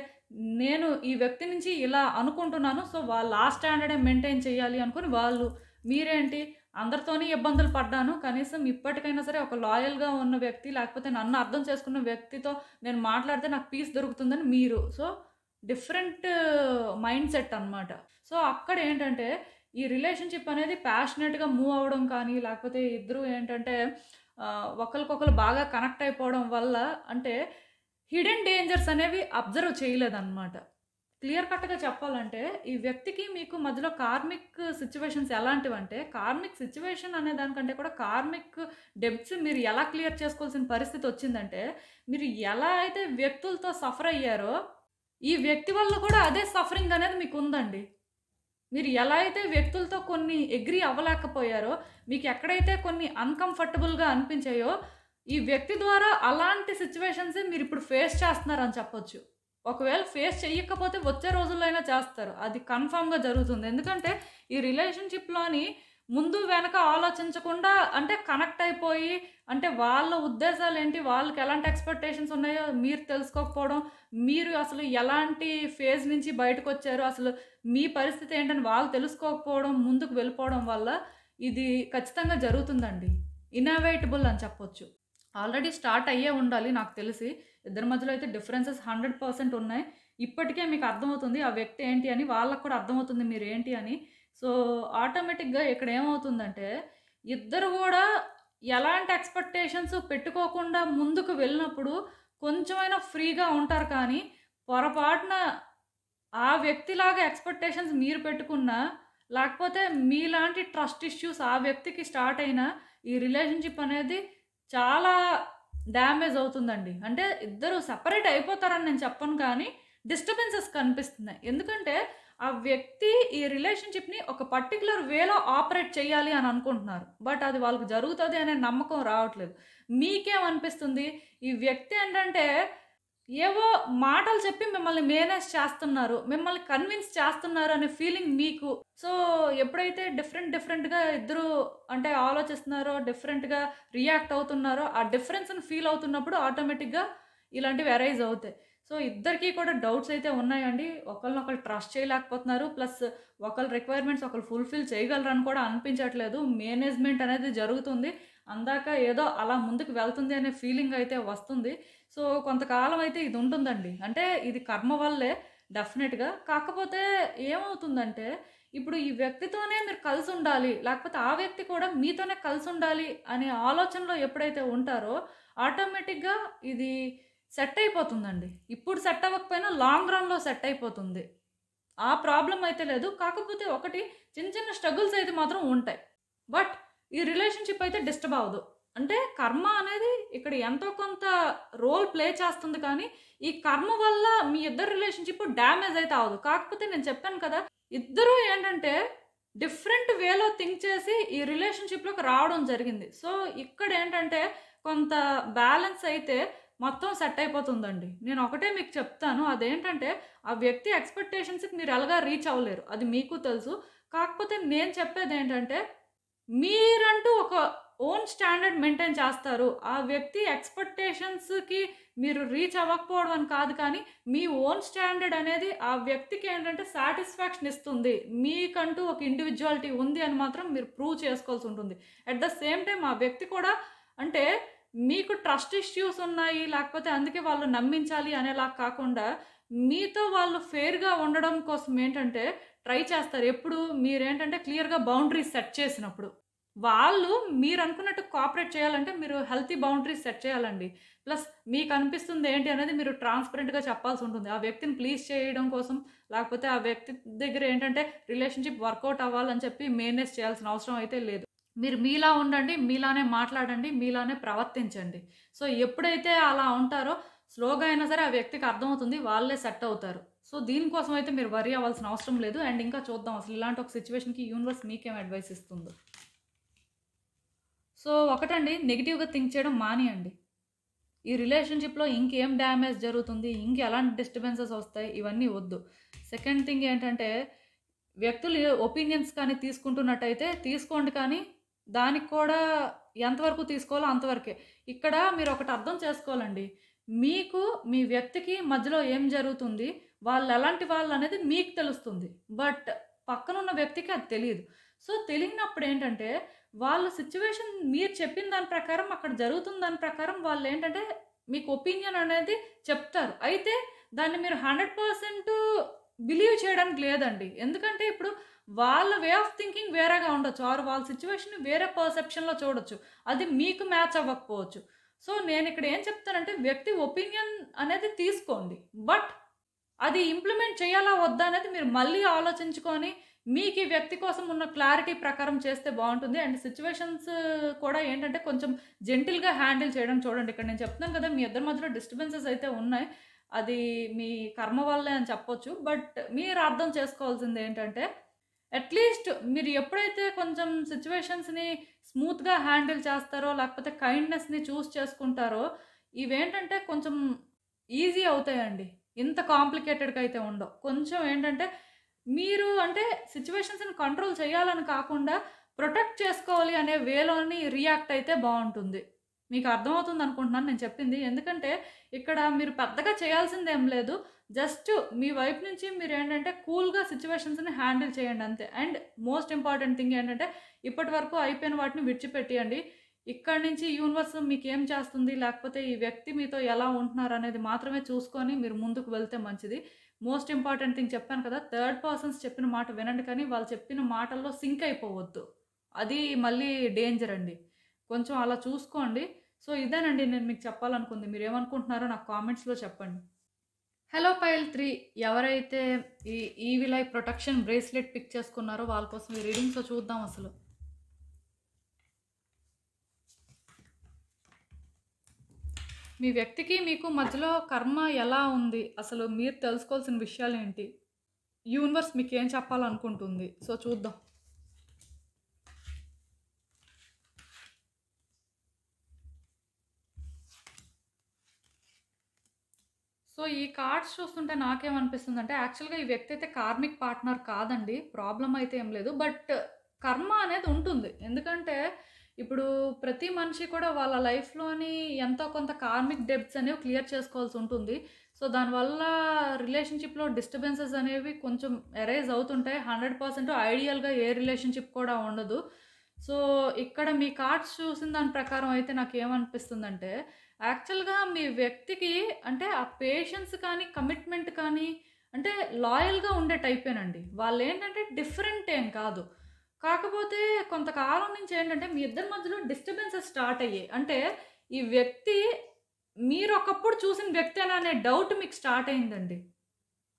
Speaker 1: నేను ఈ వ్యక్తి నుంచి ఇలా అనుకుంటున్నాను. సో, వాళ్ళు ఆ స్టాండర్డే మెయింటైన్ చేయాలి అనుకుని వాళ్ళు. మీరేంటి అందరితోని ఇబ్బందులు పడ్డాను. కనీసం ఇప్పటికైనా సరే ఒక లాయల్‌గా ఉన్న వ్యక్తి లేకపోతే నన్ను అర్థం చేసుకున్న వ్యక్తితో నేను మాట్లాడితే నాకు పీస్ దొరుకుతుందని మీరు. సో, డిఫరెంట్ మైండ్ సెట్ అనమాట. సో, అక్కడేంటంటే ఈ రిలేషన్‌షిప్ అనేది ప్యాషనేట్‌గా మూవ్ అవ్వడం కానీ, లేకపోతే ఇద్దరు ఏంటంటే ఒకళ్ళకొకళ్ళు బాగా కనెక్ట్ అయిపోవడం వల్ల అంటే హిడెన్ డేంజర్స్ అనేవి అబ్జర్వ్ చేయలేదన్నమాట. క్లియర్ కట్‌గా చెప్పాలంటే ఈ వ్యక్తికి మీకు మధ్యలో కార్మిక్ సిట్యుయేషన్స్ ఎలాంటివంటే, కార్మిక్ సిట్యుయేషన్ అనే దానికంటే కూడా కార్మిక్ డెబ్ట్స్ మీరు ఎలా క్లియర్ చేసుకోవాల్సిన పరిస్థితి వచ్చిందంటే, మీరు ఎలా అయితే వ్యక్తులతో సఫర్ అయ్యారో, ఈ వ్యక్తి వల్ల కూడా అదే సఫరింగ్ అనేది మీకుందండి. మీరు ఎలా అయితే వ్యక్తులతో కొన్ని అగ్రీ అవ్వలేకపోయారో, మీకు ఎక్కడైతే కొన్ని అన్‌కంఫర్టబుల్‌గా అనిపించాయో, ఈ వ్యక్తి ద్వారా అలాంటి సిట్యుయేషన్సే మీరిప్పుడు ఫేస్ చేస్తున్నారని చెప్పొచ్చు. ఒకవేళ ఫేస్ చెయ్యకపోతే వచ్చే రోజుల్లో అయినా చేస్తారు. అది కన్ఫర్మ్‌గా జరుగుతుంది. ఎందుకంటే ఈ రిలేషన్‌షిప్‌లోని ముందు వెనక ఆలోచించకుండా అంటే కనెక్ట్ అయిపోయి అంటే వాళ్ళ ఉద్దేశాలేంటి, వాళ్ళకి ఎలాంటి ఎక్స్‌పెక్టేషన్స్ ఉన్నాయో మీరు తెలుసుకోకపోవడం, మీరు అసలు ఎలాంటి ఫేజ్ నుంచి బయటకొచ్చారో, అసలు మీ పరిస్థితి ఏంటని వాళ్ళు తెలుసుకోకపోవడం, ముందుకు వెళ్ళిపోవడం వల్ల ఇది ఖచ్చితంగా జరుగుతుందండి. ఇన్నోవేటబుల్ అని చెప్పొచ్చు. ఆల్రెడీ స్టార్ట్ అయ్యే ఉండాలి నాకు తెలిసి. ఇద్దరి మధ్యలో అయితే డిఫరెన్సెస్ 100% ఉన్నాయి. ఇప్పటికే మీకు అర్థమవుతుంది ఆ వ్యక్తి ఏంటి అని, వాళ్ళకి కూడా అర్థమవుతుంది మీరేంటి అని. సో, ఆటోమేటిక్‌గా ఇక్కడ ఏమవుతుందంటే, ఇద్దరు గూడా ఎలాంటి ఎక్స్‌పెక్టేషన్స్ పెట్టుకోకుండా ముందుకు వెళ్ళినప్పుడు కొంచెమైనా ఫ్రీగా ఉంటారు కానీ, పొరపాటున ఆ వ్యక్తిలాగా ఎక్స్‌పెక్టేషన్స్ మీరు పెట్టుకున్నా, లేకపోతే మీలాంటి ట్రస్ట్ ఇష్యూస్ ఆ వ్యక్తికి స్టార్ట్ అయినా, ఈ రిలేషన్‌షిప్ అనేది చాలా డ్యామేజ్ అవుతుందండి. అంటే ఇద్దరు సెపరేట్ అయిపోతారని నేను చెప్పను కానీ, డిస్టర్బెన్సెస్ కనిపిస్తున్నాయి. ఎందుకంటే, ఆ వ్యక్తి ఈ రిలేషన్‌షిప్‌ని ఒక పర్టిక్యులర్ వేలో ఆపరేట్ చేయాలి అని అనుకుంటున్నారు. బట్ అది వాళ్ళకి జరుగుతది అనే నమ్మకం రావట్లేదు. మీకేమనిపిస్తుంది? ఈ వ్యక్తి ఏంటంటే ఏవో మాటలు చెప్పి మిమ్మల్ని మేనేజ్ చేస్తున్నారు. మిమ్మల్ని కన్విన్స్ చేస్తున్నారు అనే ఫీలింగ్ మీకు. సో, ఎప్పుడైతే డిఫరెంట్‌గా ఇద్దరు అంటే ఆలోచిస్తున్నారో, డిఫరెంట్‌గా రియాక్ట్ అవుతున్నారో, ఆ డిఫరెన్స్‌ని ఫీల్ అవుతున్నప్పుడు ఆటోమేటిక్‌గా ఇలాంటివి అరైజ్ అవుతాయి. సో, ఇద్దరికీ కూడా డౌట్స్ అయితే ఉన్నాయండి. ఒకళ్ళనొకళ్ళు ట్రస్ట్ చేయలేకపోతున్నారు. ప్లస్ ఒకళ్ళ రిక్వైర్మెంట్స్ ఒకళ్ళు ఫుల్‌ఫిల్ చేయగలరని కూడా అనిపించట్లేదు. మేనేజ్‌మెంట్ అనేది జరుగుతుంది. అందాక ఏదో అలా ముందుకు వెళ్తుంది అనే ఫీలింగ్ అయితే వస్తుంది. సో, కొంతకాలం అయితే ఇది ఉంటుందండి. అంటే ఇది కర్మ వల్లే డెఫినెట్‌గా. కాకపోతే ఏమవుతుందంటే, ఇప్పుడు ఈ వ్యక్తితోనే మీరు కలిసుండాలి, లేకపోతే ఆ వ్యక్తి కూడా మీతోనే కలిసుండాలి అనే ఆలోచనలో ఎప్పుడైతే ఉంటారో, ఆటోమేటిక్‌గా ఇది సెట్ అయిపోతుందండి. ఇప్పుడు సెట్ అవ్వకపోయినా లాంగ్ రన్‌లో సెట్ అయిపోతుంది. ఆ ప్రాబ్లమ్ అయితే లేదు. కాకపోతే ఒకటి చిన్న చిన్న స్ట్రగుల్స్ అయితే మాత్రం ఉంటాయి. బట్ ఈ రిలేషన్‌షిప్ అయితే డిస్టర్బ్ అవ్వదు. అంటే కర్మ అనేది ఇక్కడ ఎంతో కొంత రోల్ ప్లే చేస్తుంది కానీ, ఈ కర్మ వల్ల మీ ఇద్దరి రిలేషన్‌షిప్ డ్యామేజ్ అయితే అవ్వదు. కాకపోతే నేను చెప్పాను కదా! ఇద్దరూ ఏంటంటే డిఫరెంట్ వేలో థింక్ చేసి ఈ రిలేషన్‌షిప్‌లోకి రావడం జరిగింది. సో, ఇక్కడేంటంటే కొంత బ్యాలెన్స్ అయితే మొత్తం సెట్ అయిపోతుందండి. నేను ఒకటే మీకు చెప్తాను. అదేంటంటే ఆ వ్యక్తి ఎక్స్‌పెక్టేషన్స్‌కి మీరు ఎలాగా రీచ్ అవ్వలేరు. అది మీకు తెలుసు. కాకపోతే నేను చెప్పేదేంటంటే మీరంటూ ఒక ఓన్ స్టాండర్డ్ మెయింటైన్ చేస్తారు. ఆ వ్యక్తి ఎక్స్‌పెక్టేషన్స్‌కి మీరు రీచ్ అవ్వకపోవడం అని కాదు కానీ, మీ ఓన్ స్టాండర్డ్ అనేది ఆ వ్యక్తికి ఏంటంటే సాటిస్ఫాక్షన్ ఇస్తుంది. మీకంటూ ఒక ఇండివిడ్యువాలిటీ ఉంది అని మాత్రం మీరు ప్రూవ్ చేసుకోవాల్సి ఉంటుంది. అట్ ద సేమ్ టైమ్ ఆ వ్యక్తి కూడా అంటే మీకు ట్రస్ట్ ఇష్యూస్ ఉన్నాయి, లేకపోతే అందుకే వాళ్ళు నమ్మించాలి అనేలా కాకుండా, మీతో వాళ్ళు ఫెయిర్‌గా ఉండడం కోసం ఏంటంటే ట్రై చేస్తారు. ఎప్పుడు మీరేంటంటే క్లియర్‌గా బౌండరీస్ సెట్ చేసినప్పుడు. వాళ్ళు మీరనుకున్నట్టు కోఆపరేట్ చేయాలంటే మీరు హెల్తీ బౌండరీస్ సెట్ చేయాలండి. ప్లస్ మీకనిపిస్తుంది ఏంటి అనేది మీరు ట్రాన్స్‌పరెంట్‌గా చెప్పాల్సుంటుంది. ఆ వ్యక్తిని ప్లీజ్ చేయడం కోసం, లేకపోతే ఆ వ్యక్తి దగ్గర ఏంటంటే రిలేషన్‌షిప్ వర్కౌట్ అవ్వాలని చెప్పి మేనేజ్ చేయాల్సిన అవసరం అయితే లేదు. మీరు మీలా ఉండండి, మీలానే మాట్లాడండి, మీలానే ప్రవర్తించండి. సో, ఎప్పుడైతే అలా ఉంటారో స్లోగా అయినా సరే ఆ వ్యక్తికి అర్థమవుతుంది. వాళ్ళే సెట్ అవుతారు. సో, దీనికోసం అయితే మీరు వర్రీ అవ్వాల్సిన అవసరం లేదు. అండ్ ఇంకా చూద్దాం అసలు ఇలాంటి ఒక సిట్యుయేషన్‌కి యూనివర్స్ మీకేం అడ్వైస్ ఇస్తుందో. సో, ఒకటండి నెగెటివ్‌గా థింక్ చేయడం మానేయండి. ఈ రిలేషన్‌షిప్‌లో ఇంకేం డ్యామేజ్ జరుగుతుంది, ఇంకెలాంటి డిస్టర్బెన్సెస్ వస్తాయి ఇవన్నీ వద్దు. సెకండ్ థింగ్ ఏంటంటే వ్యక్తులు ఒపీనియన్స్ కానీ తీసుకుంటున్నట్టయితే తీసుకోండి కానీ, దానికి కూడా ఎంతవరకు తీసుకోవాలో అంతవరకే. ఇక్కడ మీరొకటి అర్థం చేసుకోవాలండి. మీకు, మీ వ్యక్తికి మధ్యలో ఏం జరుగుతుంది, వాళ్ళెలాంటి వాళ్ళనేది మీకు తెలుస్తుంది. బట్ పక్కనున్న వ్యక్తికి అది తెలీదు. సో, తెలియనప్పుడేంటంటే, వాళ్ళ సిట్యుయేషన్ మీరు చెప్పిన దాని ప్రకారం, అక్కడ జరుగుతున్న దాని ప్రకారం వాళ్ళేంటంటే, మీకు ఒపీనియన్ అనేది చెప్తారు. అయితే దాన్ని మీరు 100% బిలీవ్ చేయడానికి లేదండి. ఎందుకంటే ఇప్పుడు వాళ్ళ వే ఆఫ్ థింకింగ్ వేరేగా ఉండొచ్చు. ఆర్ వాళ్ళ సిట్యుయేషన్‌ని వేరే పర్సెప్షన్‌లో చూడొచ్చు. అది మీకు మ్యాచ్ అవ్వకపోవచ్చు. సో, నేనిక్కడ ఏం చెప్తానంటే వ్యక్తి ఒపీనియన్ అనేది తీసుకోండి. బట్ అది ఇంప్లిమెంట్ చేయాలా వద్దా అనేది మీరు మళ్ళీ ఆలోచించుకొని మీకు ఈ వ్యక్తి కోసం ఉన్న క్లారిటీ ప్రకారం చేస్తే బావుంటుంది. అండ్ సిట్యుయేషన్స్ కూడా ఏంటంటే కొంచెం జెంటిల్‌గా హ్యాండిల్ చేయడం చూడండి. ఇక్కడ నేను చెప్తున్నాను కదా! మీ ఇద్దరి మధ్యలో డిస్టర్బెన్సెస్ అయితే ఉన్నాయి. అది మీ కర్మ వల్లే అని చెప్పొచ్చు. బట్ మీరు అర్థం చేసుకోవాల్సిందేంటంటే అట్‌లీస్ట్ మీరు ఎప్పుడైతే కొంచెం సిట్యుయేషన్స్‌ని స్మూత్‌గా హ్యాండిల్ చేస్తారో, లేకపోతే కైండ్‌నెస్‌ని చూజ్ చేసుకుంటారో, ఇవేంటంటే కొంచెం ఈజీ అవుతాయండి. ఇంత కాంప్లికేటెడ్‌గా అయితే ఉండవు. కొంచెం ఏంటంటే మీరు అంటే సిట్యుయేషన్స్‌ని కంట్రోల్ చేయాలని కాకుండా ప్రొటెక్ట్ చేసుకోవాలి అనే వేలోని రియాక్ట్ అయితే బావుంటుంది. మీకు అర్థమవుతుందనుకుంటున్నాను నేను చెప్పింది. ఎందుకంటే ఇక్కడ మీరు పెద్దగా చేయాల్సిందేం లేదు. జస్ట్ మీ వైపు నుంచి మీరేంటంటే కూల్‌గా సిట్యుయేషన్స్‌ని హ్యాండిల్ చేయండి అంతే. అండ్ మోస్ట్ ఇంపార్టెంట్ థింగ్ ఏంటంటే ఇప్పటి వరకు అయిపోయిన వాటిని విడిచిపెట్టేయండి. ఇక్కడి నుంచి యూనివర్స్ మీకేం చేస్తుంది, లేకపోతే ఈ వ్యక్తి మీతో ఎలా ఉంటున్నారనేది మాత్రమే చూసుకొని మీరు ముందుకు వెళ్తే మంచిది. మోస్ట్ ఇంపార్టెంట్ థింగ్ చెప్పాను కదా! థర్డ్ పర్సన్స్ చెప్పిన మాట వినండి కానీ వాళ్ళు చెప్పిన మాటల్లో సింక్ అయిపోవద్దు. అది మళ్ళీ డేంజర్ అండి. కొంచెం అలా చూసుకోండి. సో, ఇదేనండి నేను మీకు చెప్పాలనుకుంది. మీరేమనుకుంటున్నారో నాకు కామెంట్స్‌లో చెప్పండి. హలో పైల్ 3 ఎవరైతే ఈ evil eye protection bracelet pick చేసుకున్నారో వాళ్ళ కోసం ఈ రీడింగ్స్‌లో చూద్దాం అసలు. మీ వ్యక్తికి మీకు మధ్యలో కర్మ ఎలా ఉంది? అసలు మీరు తెలుసుకోవాల్సిన విషయాలేంటి? యూనివర్స్ మీకేం చెప్పాలనుకుంటుంది? సో, చూద్దాం. సో, ఈ కార్డ్స్ చూస్తుంటే నాకేమనిపిస్తుందంటే యాక్చువల్‌గా ఈ వ్యక్తి అయితే కార్మిక్ పార్ట్నర్ కాదండి. ప్రాబ్లమ్ అయితే ఏం లేదు. బట్ కర్మ అనేది ఉంటుంది. ఎందుకంటే ఇప్పుడు ప్రతి మనిషి కూడా వాళ్ళ లైఫ్‌లోని ఎంతో కొంత కార్మిక్ డెబ్ట్స్ అనేవి క్లియర్ చేసుకోవాల్సి ఉంటుంది. సో, దానివల్ల రిలేషన్‌షిప్‌లో డిస్టర్బెన్సెస్ అనేవి కొంచెం అరైజ్ అవుతుంటాయి. 100% ఐడియల్‌గా ఏ రిలేషన్‌షిప్ కూడా ఉండదు. సో, ఇక్కడ మీ కార్డ్స్ చూసిన దాని ప్రకారం అయితే నాకేమనిపిస్తుందంటే, యాక్చువల్‌గా మీ వ్యక్తికి అంటే ఆ పేషెన్స్ కానీ, కమిట్మెంట్ కానీ అంటే లాయల్‌గా ఉండే టైపేనండి. వాళ్ళేంటంటే డిఫరెంట్ ఏం కాదు. కాకపోతే కొంతకాలం నుంచి ఏంటంటే మీ ఇద్దరి మధ్యలో డిస్టర్బెన్సెస్ స్టార్ట్ అయ్యాయి. అంటే ఈ వ్యక్తి మీరొకప్పుడు చూసిన వ్యక్తేనా అనే డౌట్ మీకు స్టార్ట్ అయిందండి.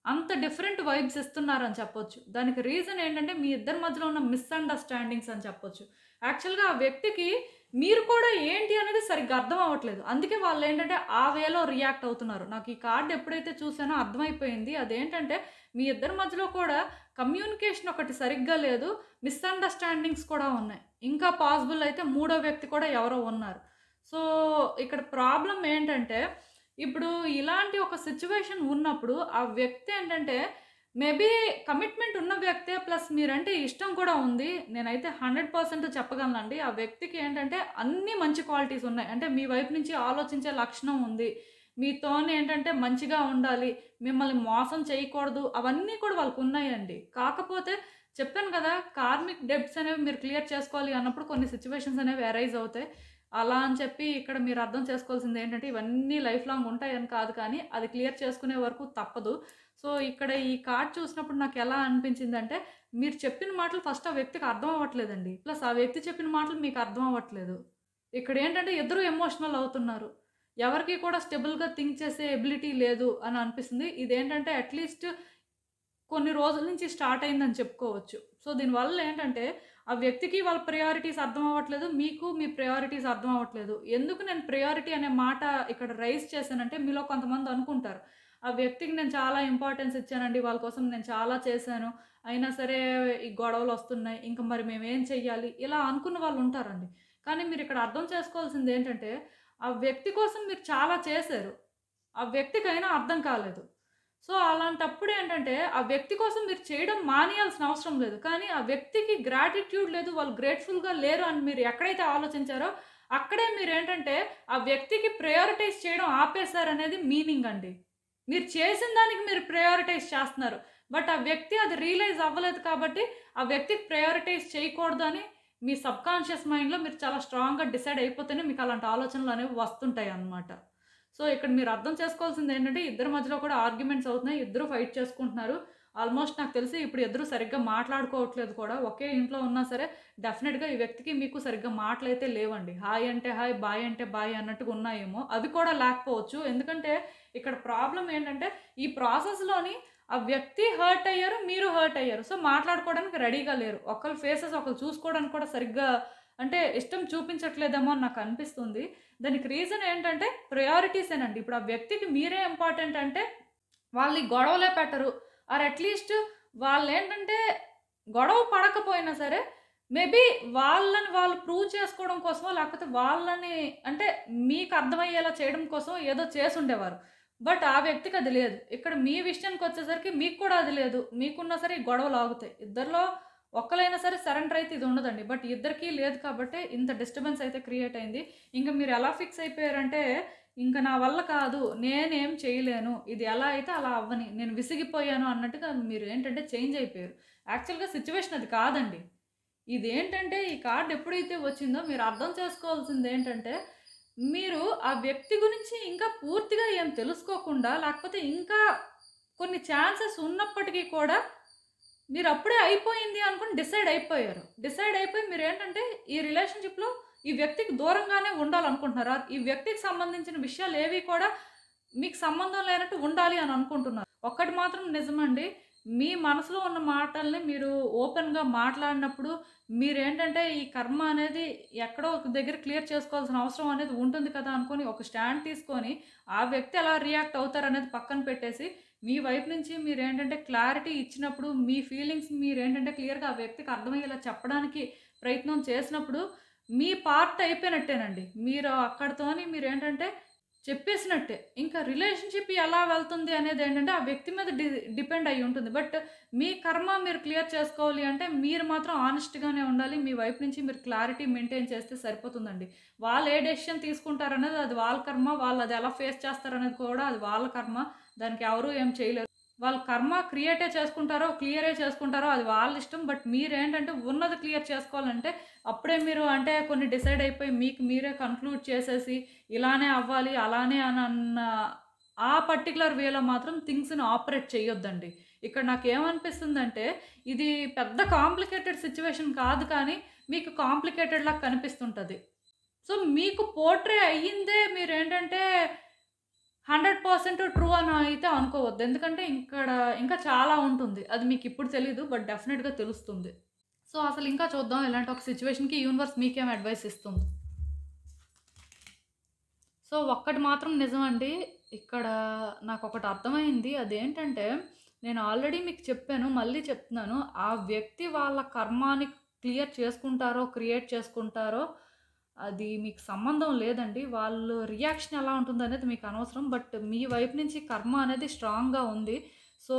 Speaker 1: అంత డిఫరెంట్ వైబ్స్ ఇస్తున్నారని చెప్పొచ్చు. దానికి రీజన్ ఏంటంటే, మీ ఇద్దరి మధ్యలో ఉన్న మిస్‌అండర్‌స్టాండింగ్స్ అని చెప్పొచ్చు. యాక్చువల్‌గా ఆ వ్యక్తికి మీరు కూడా ఏంటి అనేది సరిగ్గా అర్థం అవ్వట్లేదు. అందుకే వాళ్ళేంటంటే, ఆ వేలో రియాక్ట్ అవుతున్నారు. నాకు ఈ కార్డ్ ఎప్పుడైతే చూసానో అర్థమైపోయింది. అదేంటంటే, మీ ఇద్దరి మధ్యలో కూడా కమ్యూనికేషన్ ఒకటి సరిగ్గా లేదు. మిస్‌అండర్‌స్టాండింగ్స్ కూడా ఉన్నాయి. ఇంకా పాసిబుల్ అయితే మూడో వ్యక్తి కూడా ఎవరో ఉన్నారు. సో, ఇక్కడ ప్రాబ్లమ్ ఏంటంటే ఇప్పుడు ఇలాంటి ఒక సిట్యుయేషన్ ఉన్నప్పుడు, ఆ వ్యక్తి ఏంటంటే, మేబీ కమిట్మెంట్ ఉన్న వ్యక్తే ప్లస్ మీరంటే ఇష్టం కూడా ఉంది. నేనైతే 100% చెప్పగలనండి. ఆ వ్యక్తికి ఏంటంటే అన్నీ మంచి క్వాలిటీస్ ఉన్నాయి. అంటే మీ వైపు నుంచి ఆలోచించే లక్షణం ఉంది. మీతోని ఏంటంటే మంచిగా ఉండాలి. మిమ్మల్ని మోసం చేయకూడదు. అవన్నీ కూడా వాళ్ళకున్నాయండి. కాకపోతే చెప్పాను కదా! కార్మిక్ డెబ్ట్స్ అనేవి మీరు క్లియర్ చేసుకోవాలి అన్నప్పుడు కొన్ని సిట్యుయేషన్స్ అనేవి అరైజ్ అవుతాయి. అలా అని చెప్పి ఇక్కడ మీరు అర్థం చేసుకోవాల్సిందేంటంటే, ఇవన్నీ లైఫ్ లాంగ్ ఉంటాయని కాదు కానీ, అది క్లియర్ చేసుకునే వరకు తప్పదు. సో, ఇక్కడ ఈ కార్డ్ చూసినప్పుడు నాకెలా అనిపించిందంటే, మీరు చెప్పిన మాటలు ఫస్ట్ ఆ వ్యక్తికి అర్థం అవ్వట్లేదండి. ప్లస్ ఆ వ్యక్తి చెప్పిన మాటలు మీకు అర్థం అవ్వట్లేదు. ఇక్కడేంటంటే ఇద్దరు ఎమోషనల్ అవుతున్నారు. ఎవరికీ కూడా స్టెబుల్‌గా థింక్ చేసే ఎబిలిటీ లేదు అని అనిపిస్తుంది. ఇదేంటంటే అట్‌లీస్ట్ కొన్ని రోజుల నుంచి స్టార్ట్ అయిందని చెప్పుకోవచ్చు. సో, దీనివల్ల ఏంటంటే, ఆ వ్యక్తికి వాళ్ళ ప్రయారిటీస్ అర్థం అవ్వట్లేదు. మీకు మీ ప్రయారిటీస్ అర్థం అవ్వట్లేదు. ఎందుకు నేను ప్రయారిటీ అనే మాట ఇక్కడ రైజ్ చేశానంటే, మీలో కొంతమంది అనుకుంటారు. ఆ వ్యక్తికి నేను చాలా ఇంపార్టెన్స్ ఇచ్చానండి. వాళ్ళ కోసం నేను చాలా చేశాను. అయినా సరే ఈ గొడవలొస్తున్నాయి. ఇంక మరి మేమేం చెయ్యాలి? ఇలా అనుకున్న వాళ్ళుంటారండి. కానీ మీరిక్కడ అర్థం చేసుకోవాల్సిందేంటంటే, ఆ వ్యక్తి కోసం మీరు చాలా చేశారు. ఆ వ్యక్తికైనా అర్థం కాలేదు. సో, అలాంటప్పుడేంటంటే, ఆ వ్యక్తి కోసం మీరు చేయడం మానేయాల్సిన అవసరం లేదు. కానీ, ఆ వ్యక్తికి గ్రాటిట్యూడ్ లేదు, వాళ్ళు గ్రేట్‌ఫుల్‌గా లేరు అని మీరు ఎక్కడైతే ఆలోచించారో, అక్కడే మీరేంటంటే, ఆ వ్యక్తికి ప్రయారిటైజ్ చేయడం ఆపేశారనేది మీనింగ్ అండి. మీరు చేసిన దానికి మీరు ప్రయారిటైజ్ చేస్తున్నారు. బట్ ఆ వ్యక్తి అది రియలైజ్ అవ్వలేదు కాబట్టి, ఆ వ్యక్తికి ప్రయారిటైజ్ చేయకూడదని మీ సబ్‌కాన్షియస్ మైండ్‌లో మీరు చాలా స్ట్రాంగ్‌గా డిసైడ్ అయిపోతేనే మీకు అలాంటి ఆలోచనలనేవి వస్తుంటాయన్నమాట. సో, ఇక్కడ మీరు అర్థం చేసుకోవాల్సిందేంటంటే, ఇద్దరి మధ్యలో కూడా ఆర్గ్యుమెంట్స్ అవుతున్నాయి. ఇద్దరు ఫైట్ చేసుకుంటున్నారు. ఆల్మోస్ట్ నాకు తెలిసి ఇప్పుడు ఇద్దరు సరిగ్గా మాట్లాడుకోవట్లేదు కూడా. ఒకే ఇంట్లో ఉన్నా సరే డెఫినిట్‌గా ఈ వ్యక్తికి మీకు సరిగ్గా మాటలైతే లేవండి. హాయ్ అంటే హాయ్, బాయ్ అంటే బాయ్ అన్నట్టుగా ఉన్నాయేమో. అవి కూడా లేకపోవచ్చు. ఎందుకంటే ఇక్కడ ప్రాబ్లమ్ ఏంటంటే, ఈ ప్రాసెస్‌లోని ఆ వ్యక్తి హర్ట్ అయ్యారు. మీరు హర్ట్ అయ్యారు. సో, మాట్లాడుకోవడానికి రెడీగా లేరు. ఒకళ్ళ ఫేసెస్ ఒకళ్ళు చూసుకోవడానికి కూడా సరిగ్గా అంటే ఇష్టం చూపించట్లేదేమో అని నాకు అనిపిస్తుంది. దానికి రీజన్ ఏంటంటే ప్రయారిటీసేనండి. ఇప్పుడు ఆ వ్యక్తికి మీరే ఇంపార్టెంట్ అంటే వాళ్ళు ఈ గొడవలే పెట్టరు. ఆర్ అట్‌లీస్ట్ వాళ్ళేంటంటే గొడవ పడకపోయినా సరే మేబీ వాళ్ళని వాళ్ళు ప్రూవ్ చేసుకోవడం కోసమో లేకపోతే వాళ్ళని అంటే మీకు అర్థమయ్యేలా చేయడం కోసం ఏదో చేసుండేవారు. బట్ ఆ వ్యక్తికి అది లేదు. ఇక్కడ మీ విషయానికొచ్చేసరికి మీకు కూడా అది లేదు. మీకున్నా సరే ఈ గొడవలు ఆగుతాయి. ఇద్దరిలో ఒక్కలైనా సరే సరెండర్ అయితే ఇది ఉండదండి. బట్ ఇద్దరికీ లేదు కాబట్టే ఇంత డిస్టర్బెన్స్ అయితే క్రియేట్ అయింది. ఇంక మీరు ఎలా ఫిక్స్ అయిపోయారంటే, ఇంక నా వల్ల కాదు. నేనేం చేయలేను. ఇది ఎలా అయితే అలా అవ్వని. నేను విసిగిపోయాను అన్నట్టుగా మీరు ఏంటంటే చేంజ్ అయిపోయారు. యాక్చువల్‌గా సిట్యుయేషన్ అది కాదండి. ఇదేంటంటే ఈ కార్డ్ ఎప్పుడైతే వచ్చిందో మీరు అర్థం చేసుకోవాల్సిందేంటంటే, మీరు ఆ వ్యక్తి గురించి ఇంకా పూర్తిగా ఏం తెలుసుకోకుండా లేకపోతే ఇంకా కొన్ని ఛాన్సెస్ ఉన్నప్పటికీ కూడా మీరప్పుడే అయిపోయింది అనుకుని డిసైడ్ అయిపోయారు. డిసైడ్ అయిపోయి మీరేంటంటే ఈ రిలేషన్‌షిప్‌లో ఈ వ్యక్తికి దూరంగానే ఉండాలనుకుంటున్నారు. ఈ వ్యక్తికి సంబంధించిన విషయాలేవి కూడా మీకు సంబంధం లేనట్టు ఉండాలి అని అనుకుంటున్నారు. ఒక్కటి మాత్రం నిజమండి. మీ మనసులో ఉన్న మాటల్ని మీరు ఓపెన్‌గా మాట్లాడినప్పుడు మీరేంటంటే ఈ కర్మ అనేది ఎక్కడో ఒక దగ్గర క్లియర్ చేసుకోవాల్సిన అవసరం అనేది ఉంటుంది కదా అనుకోని ఒక స్టాండ్ తీసుకొని ఆ వ్యక్తి ఎలా రియాక్ట్ అవుతారనేది పక్కన పెట్టేసి మీ వైపు నుంచి మీరేంటంటే క్లారిటీ ఇచ్చినప్పుడు, మీ ఫీలింగ్స్ మీరేంటంటే క్లియర్‌గా ఆ వ్యక్తికి అర్థమయ్యేలా చెప్పడానికి ప్రయత్నం చేసినప్పుడు, మీ పార్ట్ అయిపోయినట్టేనండి. మీరు అక్కడితోని మీరేంటంటే చెప్పేసినట్టే. ఇంకా రిలేషన్‌షిప్ ఎలా వెళ్తుంది అనేదేంటంటే ఆ వ్యక్తి మీద డిపెండ్ అయ్యి ఉంటుంది. బట్ మీ కర్మ మీరు క్లియర్ చేసుకోవాలి అంటే మీరు మాత్రం హానెస్ట్‌గానే ఉండాలి. మీ వైపు నుంచి మీరు క్లారిటీ మెయింటైన్ చేస్తే సరిపోతుందండి. వాళ్ళు ఏ డెసిషన్ తీసుకుంటారనేది అది వాళ్ళ కర్మ. వాళ్ళు అది ఎలా ఫేస్ చేస్తారనేది కూడా అది వాళ్ళ కర్మ. దానికి ఎవరు ఏం చేయలేరు. వాళ్ళు కర్మ క్రియేటే చేసుకుంటారో, క్లియరే చేసుకుంటారో అది వాళ్ళ ఇష్టం. బట్ మీరేంటంటే ఉన్నది క్లియర్ చేసుకోవాలంటే అప్పుడే మీరు అంటే కొన్ని డిసైడ్ అయిపోయి మీకు మీరే కన్క్లూడ్ చేసేసి ఇలానే అవ్వాలి, అలానే అని అన్న ఆ పర్టిక్యులర్ వేలో మాత్రం థింగ్స్‌ని ఆపరేట్ చేయొద్దండి. ఇక్కడ నాకేమనిపిస్తుందంటే ఇది పెద్ద కాంప్లికేటెడ్ సిట్యుయేషన్ కాదు కానీ మీకు కాంప్లికేటెడ్‌లాగా కనిపిస్తుంటది. సో, మీకు పోర్ట్రే అయ్యిందే మీరేంటంటే 100% ట్రూ అని అయితే అనుకోవద్దు. ఎందుకంటే ఇక్కడ ఇంకా చాలా ఉంటుంది. అది మీకిప్పుడు తెలీదు. బట్ డెఫినిట్‌గా తెలుస్తుంది. సో, అసలు ఇంకా చూద్దాం ఇలాంటి ఒక సిట్యుయేషన్‌కి యూనివర్స్ మీకేం అడ్వైస్ ఇస్తుంది. సో, ఒక్కటి మాత్రం నిజమండి. ఇక్కడ నాకొకటి అర్థమైంది. అదేంటంటే నేను ఆల్రెడీ మీకు చెప్పాను. మళ్ళీ చెప్తున్నాను. ఆ వ్యక్తి వాళ్ళ కర్మాని క్లియర్ చేసుకుంటారో, క్రియేట్ చేసుకుంటారో అది మీకు సంబంధం లేదండి. వాళ్ళు రియాక్షన్ ఎలా ఉంటుందనేది మీకు అనవసరం. బట్ మీ వైపు నుంచి కర్మ అనేది స్ట్రాంగ్‌గా ఉంది. సో,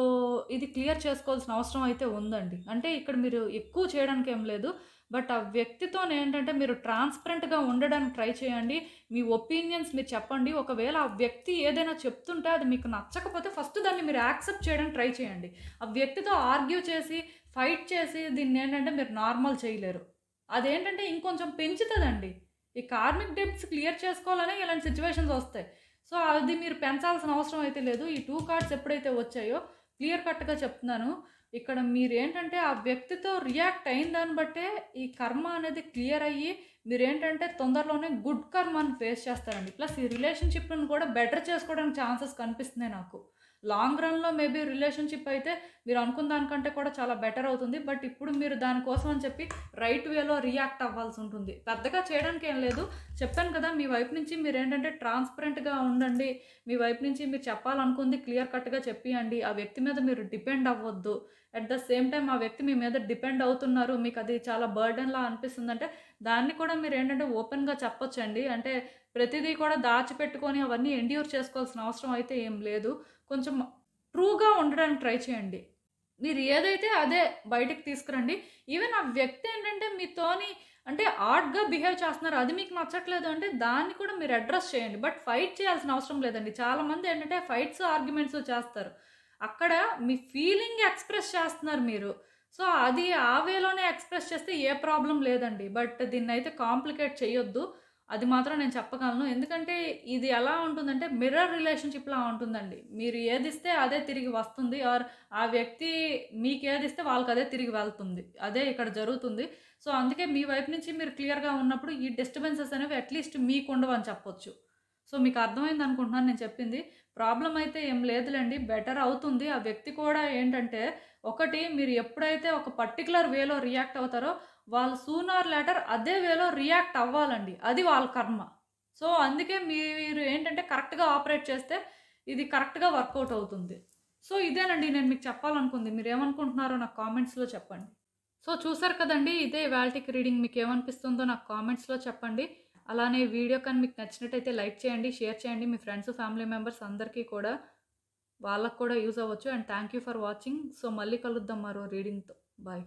Speaker 1: ఇది క్లియర్ చేసుకోవాల్సిన అవసరం అయితే ఉందండి. అంటే ఇక్కడ మీరు ఎక్కువ చేయడానికి ఏం లేదు. బట్ ఆ వ్యక్తితోనేంటంటే మీరు ట్రాన్స్‌పరెంట్‌గా ఉండడానికి ట్రై చేయండి. మీ ఒపీనియన్స్ మీరు చెప్పండి. ఒకవేళ ఆ వ్యక్తి ఏదైనా చెప్తుంటే అది మీకు నచ్చకపోతే ఫస్ట్ దాన్ని మీరు యాక్సెప్ట్ చేయడానికి ట్రై చేయండి. ఆ వ్యక్తితో ఆర్గ్యూ చేసి, ఫైట్ చేసి దీన్నేంటంటే మీరు నార్మల్ చేయలేరు. అదేంటంటే ఇంకొంచెం పెంచుతదండి. ఈ కార్మిక్ డెబ్ట్స్ క్లియర్ చేసుకోవాలనే ఇలాంటి సిట్యుయేషన్స్ వస్తాయి. సో, అది మీరు పెంచాల్సిన అవసరం అయితే లేదు. ఈ 2 కార్డ్స్ ఎప్పుడైతే వచ్చాయో క్లియర్ కట్‌గా చెప్తున్నాను. ఇక్కడ మీరేంటంటే ఆ వ్యక్తితో రియాక్ట్ అయిన దాన్ని బట్టే ఈ కర్మ అనేది క్లియర్ అయ్యి మీరేంటంటే తొందరలోనే గుడ్ కర్మని ఫేస్ చేస్తారండి. ప్లస్ ఈ రిలేషన్‌షిప్‌ని కూడా బెటర్ చేసుకోవడానికి ఛాన్సెస్ కనిపిస్తున్నాయి నాకు. లాంగ్ రన్‌లో మేబీ రిలేషన్‌షిప్ అయితే మీరు అనుకున్న దానికంటే కూడా చాలా బెటర్ అవుతుంది. బట్ ఇప్పుడు మీరు దానికోసం అని చెప్పి రైట్ వేలో రియాక్ట్ అవ్వాల్సి ఉంటుంది. పెద్దగా చేయడానికి ఏం లేదు. చెప్పాను కదా! మీ వైపు నుంచి మీరేంటంటే ట్రాన్స్‌పరెంట్‌గా ఉండండి. మీ వైపు నుంచి మీరు చెప్పాలనుకుంది క్లియర్ కట్‌గా చెప్పియండి. ఆ వ్యక్తి మీద మీరు డిపెండ్ అవ్వొద్దు. అట్ ద సేమ్ టైమ్ ఆ వ్యక్తి మీ మీద డిపెండ్ అవుతున్నారు. మీకది చాలా బర్డెన్‌లా అనిపిస్తుందంటే దాన్ని కూడా మీరేంటంటే ఓపెన్‌గా చెప్పొచ్చండి. అంటే ప్రతిదీ కూడా దాచిపెట్టుకొని అవన్నీ ఎండ్యూర్ చేసుకోవాల్సిన అవసరం అయితే ఏం లేదు. కొంచెం ట్రూగా ఉండడానికి ట్రై చేయండి. మీరు ఏదైతే అదే బయటికి తీసుకురండి. ఈవెన్ ఆ వ్యక్తి ఏంటంటే మీతోని అంటే ఆడ్‌గా బిహేవ్ చేస్తున్నారు. అది మీకు నచ్చట్లేదు అంటే దాన్ని కూడా మీరు అడ్రెస్ చేయండి. బట్ ఫైట్ చేయాల్సిన అవసరం లేదండి. చాలామంది ఏంటంటే ఫైట్స్, ఆర్గ్యుమెంట్స్ చేస్తారు. అక్కడ మీ ఫీలింగ్ ఎక్స్‌ప్రెస్ చేస్తున్నారు మీరు. సో, అది ఆ వేలోనే ఎక్స్‌ప్రెస్ చేస్తే ఏ ప్రాబ్లమ్ లేదండి. బట్ దీన్నైతే కాంప్లికేట్ చేయొద్దు. అది మాత్రం నేను చెప్పగలను. ఎందుకంటే ఇది ఎలా ఉంటుందంటే మిర్రర్ రిలేషన్‌షిప్‌లా ఉంటుందండి. మీరు ఏదిస్తే అదే తిరిగి వస్తుంది. ఆర్ ఆ వ్యక్తి మీకేదిస్తే వాళ్ళకదే తిరిగి వెళ్తుంది. అదే ఇక్కడ జరుగుతుంది. సో, అందుకే మీ వైపు నుంచి మీరు క్లియర్‌గా ఉన్నప్పుడు ఈ డిస్టర్బెన్సెస్ అనేవి అట్‌లీస్ట్ మీకుండవని చెప్పొచ్చు. సో, మీకు అర్థమైందనుకుంటున్నాను నేను చెప్పింది. ప్రాబ్లమ్ అయితే ఏం లేదులెండి. బెటర్ అవుతుంది. ఆ వ్యక్తి కూడా ఏంటంటే ఒకటి మీరు ఎప్పుడైతే ఒక పర్టిక్యులర్ వేలో రియాక్ట్ అవుతారో వాళ్ళు సూన్ ఆర్ లేటర్ అదే వేలో రియాక్ట్ అవ్వాలండి. అది వాళ్ళ కర్మ. సో, అందుకే మీరు ఏంటంటే కరెక్ట్‌గా ఆపరేట్ చేస్తే ఇది కరెక్ట్‌గా వర్కౌట్ అవుతుంది. సో, ఇదేనండి నేను మీకు చెప్పాలనుకుంది. మీరేమనుకుంటున్నారో నాకు కామెంట్స్‌లో చెప్పండి. సో, చూసారు కదండీ! ఇదే ఇవాల్టికి రీడింగ్. మీకేమనిపిస్తుందో నాకు కామెంట్స్‌లో చెప్పండి. అలానే వీడియో కానీ మీకు నచ్చినట్టయితే లైక్ చేయండి, షేర్ చేయండి. మీ ఫ్రెండ్స్, ఫ్యామిలీ మెంబర్స్ అందరికీ కూడా వాళ్ళకి కూడా యూజ్ అవ్వచ్చు. And thank you for watching. So, మళ్ళీ కలుద్దాం మరో రీడింగ్‌తో. బాయ్.